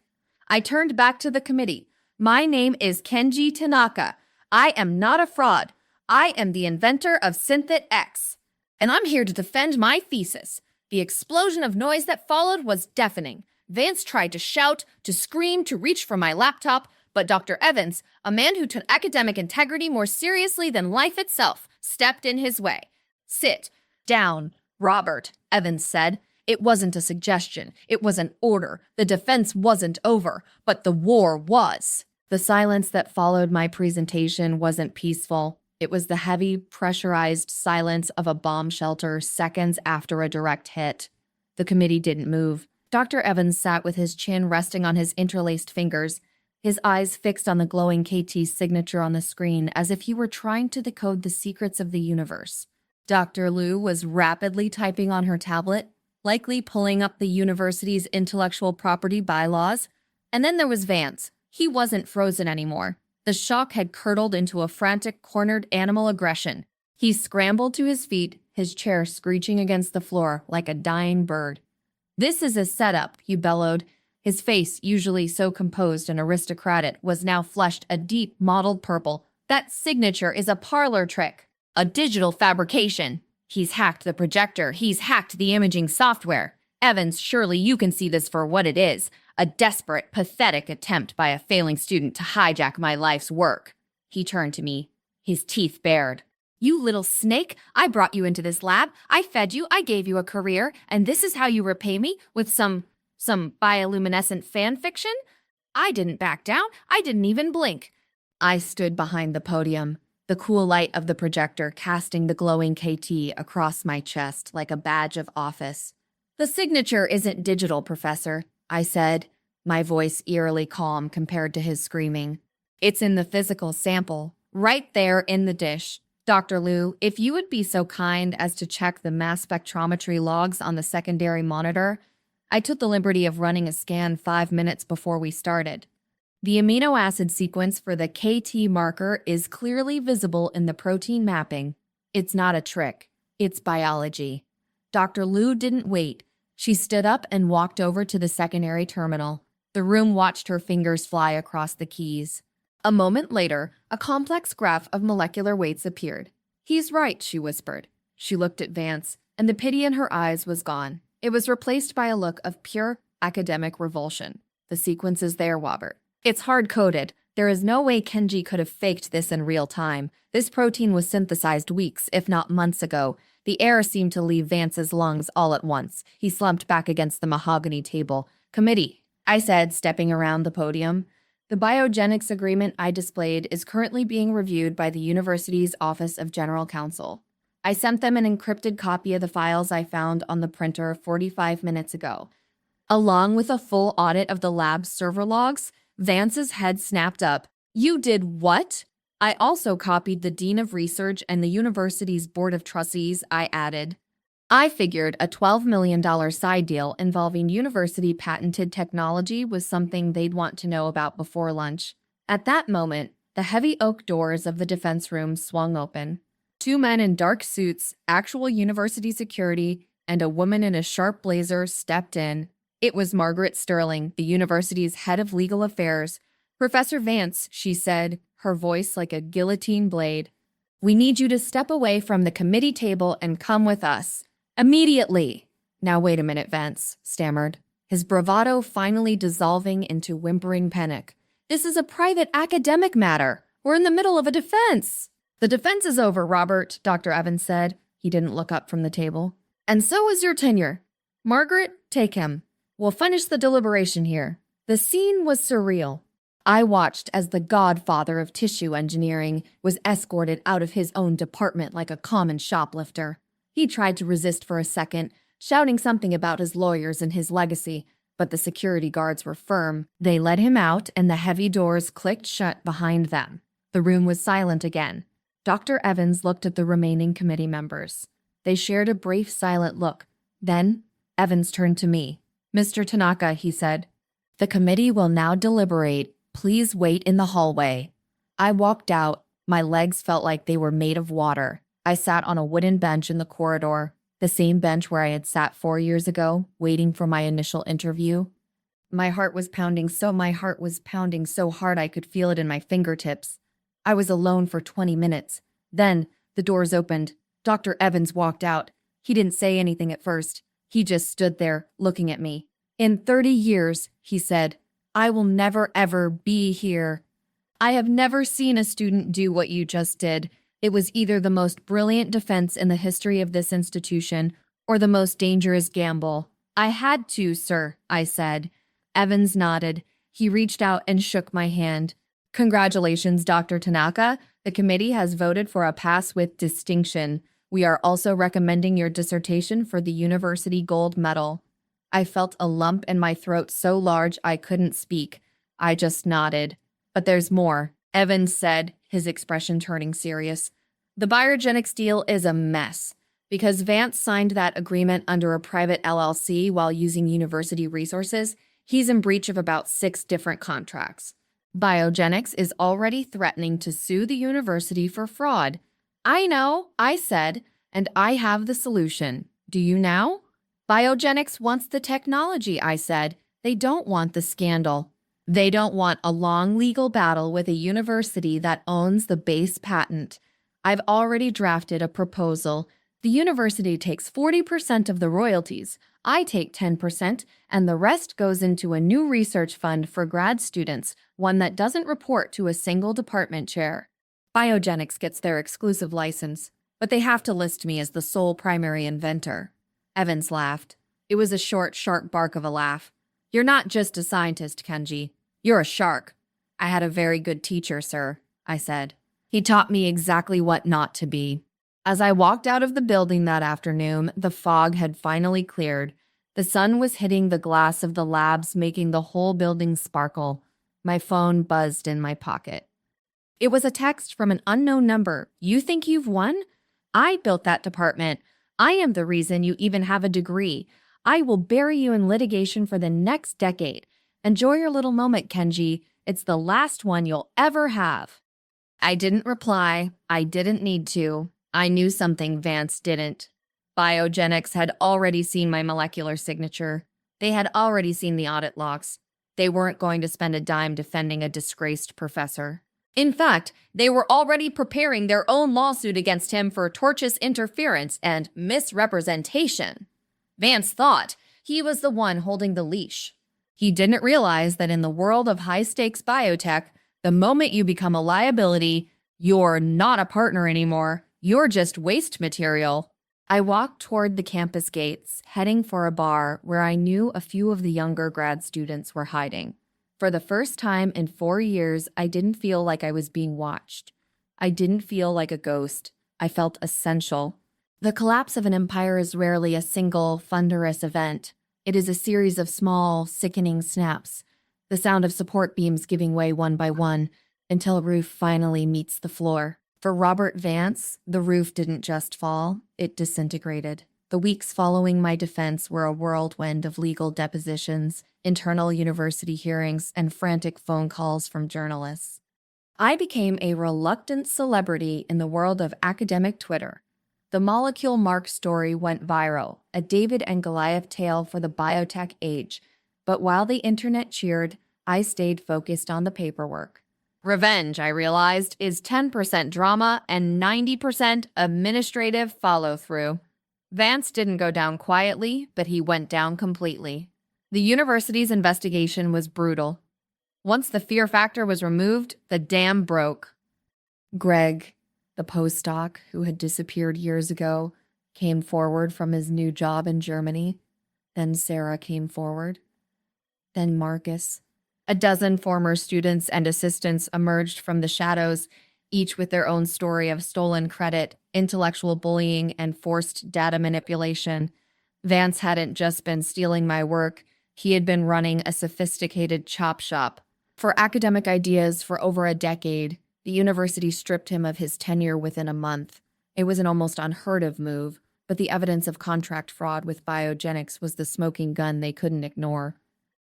[SPEAKER 1] I turned back to the committee. My name is Kenji Tanaka. I am not a fraud. I am the inventor of Synthex. And I'm here to defend my thesis. The explosion of noise that followed was deafening. Vance tried to shout, to scream, to reach for my laptop, but Dr. Evans, a man who took academic integrity more seriously than life itself, stepped in his way. Sit down, Robert, Evans said. It wasn't a suggestion. It was an order. The defense wasn't over, but the war was. The silence that followed my presentation wasn't peaceful. It was the heavy, pressurized silence of a bomb shelter seconds after a direct hit. The committee didn't move. Dr. Evans sat with his chin resting on his interlaced fingers, his eyes fixed on the glowing KT's signature on the screen as if he were trying to decode the secrets of the universe. Dr. Liu was rapidly typing on her tablet, likely pulling up the university's intellectual property bylaws. And then there was Vance. He wasn't frozen anymore. The shock had curdled into a frantic, cornered animal aggression. He scrambled to his feet, his chair screeching against the floor like a dying bird. "This is a setup," he bellowed. His face, usually so composed and aristocratic, was now flushed a deep, mottled purple. "That signature is a parlor trick, a digital fabrication. He's hacked the projector. He's hacked the imaging software. Evans, surely you can see this for what it is. A desperate, pathetic attempt by a failing student to hijack my life's work." He turned to me, his teeth bared. "You little snake, I brought you into this lab. I fed you, I gave you a career, and this is how you repay me with some bioluminescent fan fiction? I didn't back down. I didn't even blink." I stood behind the podium, the cool light of the projector casting the glowing KT across my chest like a badge of office. "The signature isn't digital, Professor," I said, my voice eerily calm compared to his screaming. It's in the physical sample, right there in the dish. Dr. Liu, if you would be so kind as to check the mass spectrometry logs on the secondary monitor, I took the liberty of running a scan 5 minutes before we started. The amino acid sequence for the KT marker is clearly visible in the protein mapping. It's not a trick. It's biology. Dr. Liu didn't wait. She stood up and walked over to the secondary terminal. The room watched her fingers fly across the keys. A moment later, a complex graph of molecular weights appeared. "He's right," she whispered. She looked at Vance, and the pity in her eyes was gone. It was replaced by a look of pure academic revulsion. "The sequence is there, Robert. It's hard-coded. There is no way Kenji could have faked this in real time. This protein was synthesized weeks, if not months ago." The air seemed to leave Vance's lungs all at once. He slumped back against the mahogany table. "Committee," I said, stepping around the podium. "The biogenics agreement I displayed is currently being reviewed by the university's Office of General Counsel. I sent them an encrypted copy of the files I found on the printer 45 minutes ago, along with a full audit of the lab's server logs." Vance's head snapped up. "You did what?" "I also copied the Dean of Research and the university's Board of Trustees," I added. I figured a $12 million side deal involving university-patented technology was something they'd want to know about before lunch. At that moment, the heavy oak doors of the defense room swung open. 2 men in dark suits, actual university security, and a woman in a sharp blazer stepped in. It was Margaret Sterling, the university's head of legal affairs. "Professor Vance," she said, her voice like a guillotine blade, "we need you to step away from the committee table and come with us. Immediately." "Now wait a minute," Vance stammered, his bravado finally dissolving into whimpering panic. "This is a private academic matter. We're in the middle of a defense." "The defense is over, Robert," Dr. Evans said. He didn't look up from the table. "And so is your tenure. Margaret, take him. We'll finish the deliberation here." The scene was surreal. I watched as the godfather of tissue engineering was escorted out of his own department like a common shoplifter. He tried to resist for a second, shouting something about his lawyers and his legacy, but the security guards were firm. They led him out, and the heavy doors clicked shut behind them. The room was silent again. Dr. Evans looked at the remaining committee members. They shared a brief, silent look. Then, Evans turned to me. "Mr. Tanaka," he said, "the committee will now deliberate. Please wait in the hallway." I walked out. My legs felt like they were made of water. I sat on a wooden bench in the corridor, the same bench where I had sat 4 years ago, waiting for my initial interview. My heart was pounding so hard I could feel it in my fingertips. I was alone for 20 minutes. Then, the doors opened. Dr. Evans walked out. He didn't say anything at first. He just stood there, looking at me. "In 30 years, he said, I will never ever be here. I have never seen a student do what you just did. It was either the most brilliant defense in the history of this institution or the most dangerous gamble." "I had to, sir," I said. Evans nodded. He reached out and shook my hand. "Congratulations, Dr. Tanaka. The committee has voted for a pass with distinction. We are also recommending your dissertation for the University Gold Medal." I felt a lump in my throat so large I couldn't speak. I just nodded. "But there's more," Evans said, his expression turning serious. "The biogenics deal is a mess. Because Vance signed that agreement under a private LLC while using university resources, he's in breach of about 6 different contracts. Biogenics is already threatening to sue the university for fraud." "I know," I said, "and I have the solution. Do you now?" "Biogenics wants the technology," I said. "They don't want the scandal. They don't want a long legal battle with a university that owns the base patent. I've already drafted a proposal. The university takes 40% of the royalties. I take 10%, and the rest goes into a new research fund for grad students, one that doesn't report to a single department chair. Biogenics gets their exclusive license, but they have to list me as the sole primary inventor." Evans laughed. It was a short, sharp bark of a laugh. "You're not just a scientist, Kenji. You're a shark." "I had a very good teacher, sir," I said. "He taught me exactly what not to be." As I walked out of the building that afternoon, the fog had finally cleared. The sun was hitting the glass of the labs, making the whole building sparkle. My phone buzzed in my pocket. It was a text from an unknown number. You think you've won? I built that department. I am the reason you even have a degree. I will bury you in litigation for the next decade. Enjoy your little moment, Kenji. It's the last one you'll ever have. I didn't reply. I didn't need to. I knew something Vance didn't. Biogenics had already seen my molecular signature. They had already seen the audit logs. They weren't going to spend a dime defending a disgraced professor. In fact, they were already preparing their own lawsuit against him for tortious interference and misrepresentation. Vance thought he was the one holding the leash. He didn't realize that in the world of high-stakes biotech, the moment you become a liability, you're not a partner anymore. You're just waste material. I walked toward the campus gates, heading for a bar where I knew a few of the younger grad students were hiding. For the first time in 4 years, I didn't feel like I was being watched. I didn't feel like a ghost. I felt essential. The collapse of an empire is rarely a single, thunderous event. It is a series of small, sickening snaps, the sound of support beams giving way one by one, until a roof finally meets the floor. For Robert Vance, the roof didn't just fall, it disintegrated. The weeks following my defense were a whirlwind of legal depositions, internal university hearings, and frantic phone calls from journalists. I became a reluctant celebrity in the world of academic Twitter. The Molecule Mark story went viral, a David and Goliath tale for the biotech age. But while the internet cheered, I stayed focused on the paperwork. Revenge, I realized, is 10% drama and 90% administrative follow-through. Vance didn't go down quietly, but he went down completely. The university's investigation was brutal. Once the fear factor was removed, the dam broke. Greg, the postdoc who had disappeared years ago, came forward from his new job in Germany. Then Sarah came forward. Then Marcus. A dozen former students and assistants emerged from the shadows, each with their own story of stolen credit, intellectual bullying, and forced data manipulation. Vance hadn't just been stealing my work, he had been running a sophisticated chop shop. For academic ideas for over a decade, the university stripped him of his tenure within a month. It was an almost unheard of move, but the evidence of contract fraud with biogenics was the smoking gun they couldn't ignore.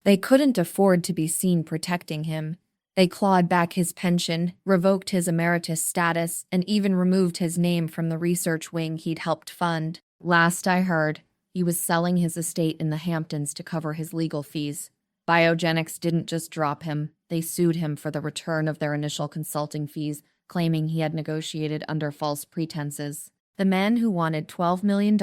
[SPEAKER 1] They couldn't afford to be seen protecting him. They clawed back his pension, revoked his emeritus status, and even removed his name from the research wing he'd helped fund. Last I heard, he was selling his estate in the Hamptons to cover his legal fees. Biogenics didn't just drop him, they sued him for the return of their initial consulting fees, claiming he had negotiated under false pretenses. The man who wanted $12 million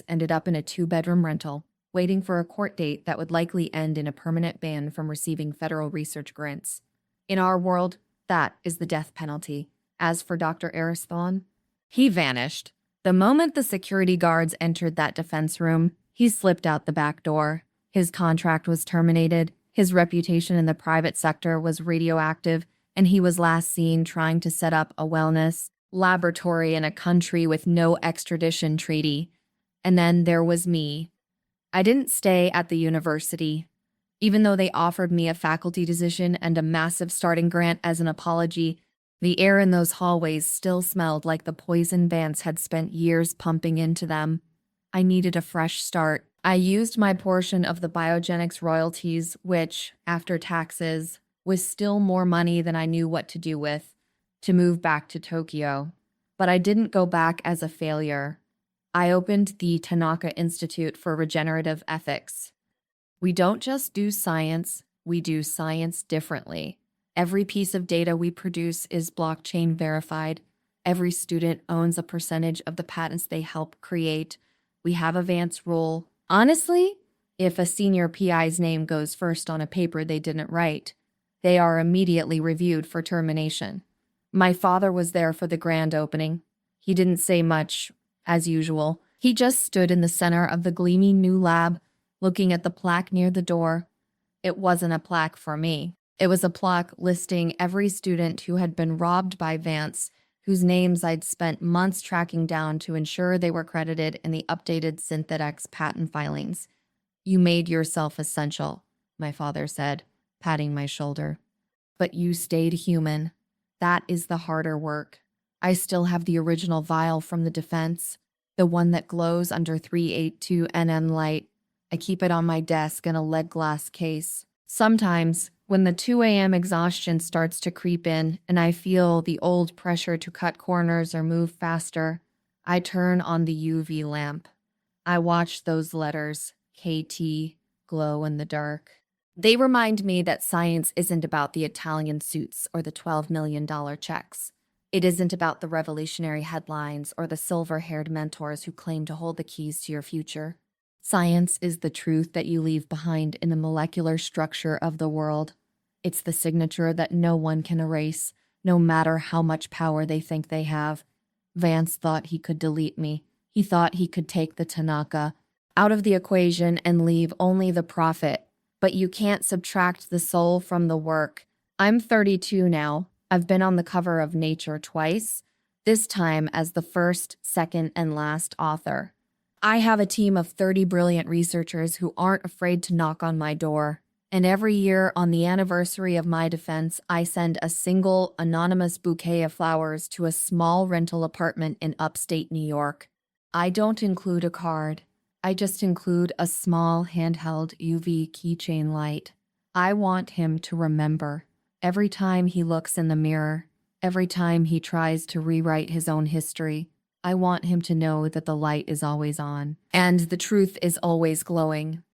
[SPEAKER 1] ended up in a 2-bedroom rental, waiting for a court date that would likely end in a permanent ban from receiving federal research grants. In our world, that is the death penalty. As for Dr. Aristhon, he vanished. The moment the security guards entered that defense room, he slipped out the back door. His contract was terminated, his reputation in the private sector was radioactive, and he was last seen trying to set up a wellness laboratory in a country with no extradition treaty. And then there was me. I didn't stay at the university. Even though they offered me a faculty position and a massive starting grant as an apology, the air in those hallways still smelled like the poison Vance had spent years pumping into them. I needed a fresh start. I used my portion of the biogenics royalties, which, after taxes, was still more money than I knew what to do with, to move back to Tokyo. But I didn't go back as a failure. I opened the Tanaka Institute for Regenerative Ethics. We don't just do science, we do science differently. Every piece of data we produce is blockchain verified. Every student owns a percentage of the patents they help create. We have a Vance rule. Honestly, if a senior PI's name goes first on a paper they didn't write, they are immediately reviewed for termination. My father was there for the grand opening. He didn't say much, as usual. He just stood in the center of the gleaming new lab, looking at the plaque near the door. It wasn't a plaque for me. It was a plaque listing every student who had been robbed by Vance, whose names I'd spent months tracking down to ensure they were credited in the updated Synthedex patent filings. You made yourself essential, my father said, patting my shoulder. But you stayed human. That is the harder work. I still have the original vial from the defense, the one that glows under 382 NM light. I keep it on my desk in a lead glass case. Sometimes, when the 2 a.m. exhaustion starts to creep in and I feel the old pressure to cut corners or move faster, I turn on the UV lamp. I watch those letters, KT, glow in the dark. They remind me that science isn't about the Italian suits or the $12 million checks. It isn't about the revolutionary headlines or the silver-haired mentors who claim to hold the keys to your future. Science is the truth that you leave behind in the molecular structure of the world. It's the signature that no one can erase, no matter how much power they think they have. Vance thought he could delete me. He thought he could take the Tanaka out of the equation and leave only the profit. But you can't subtract the soul from the work. I'm 32 now. I've been on the cover of Nature twice, this time as the first, second, and last author. I have a team of 30 brilliant researchers who aren't afraid to knock on my door. And every year on the anniversary of my defense, I send a single anonymous bouquet of flowers to a small rental apartment in upstate New York. I don't include a card. I just include a small handheld UV keychain light. I want him to remember. Every time he looks in the mirror, every time he tries to rewrite his own history, I want him to know that the light is always on and the truth is always glowing.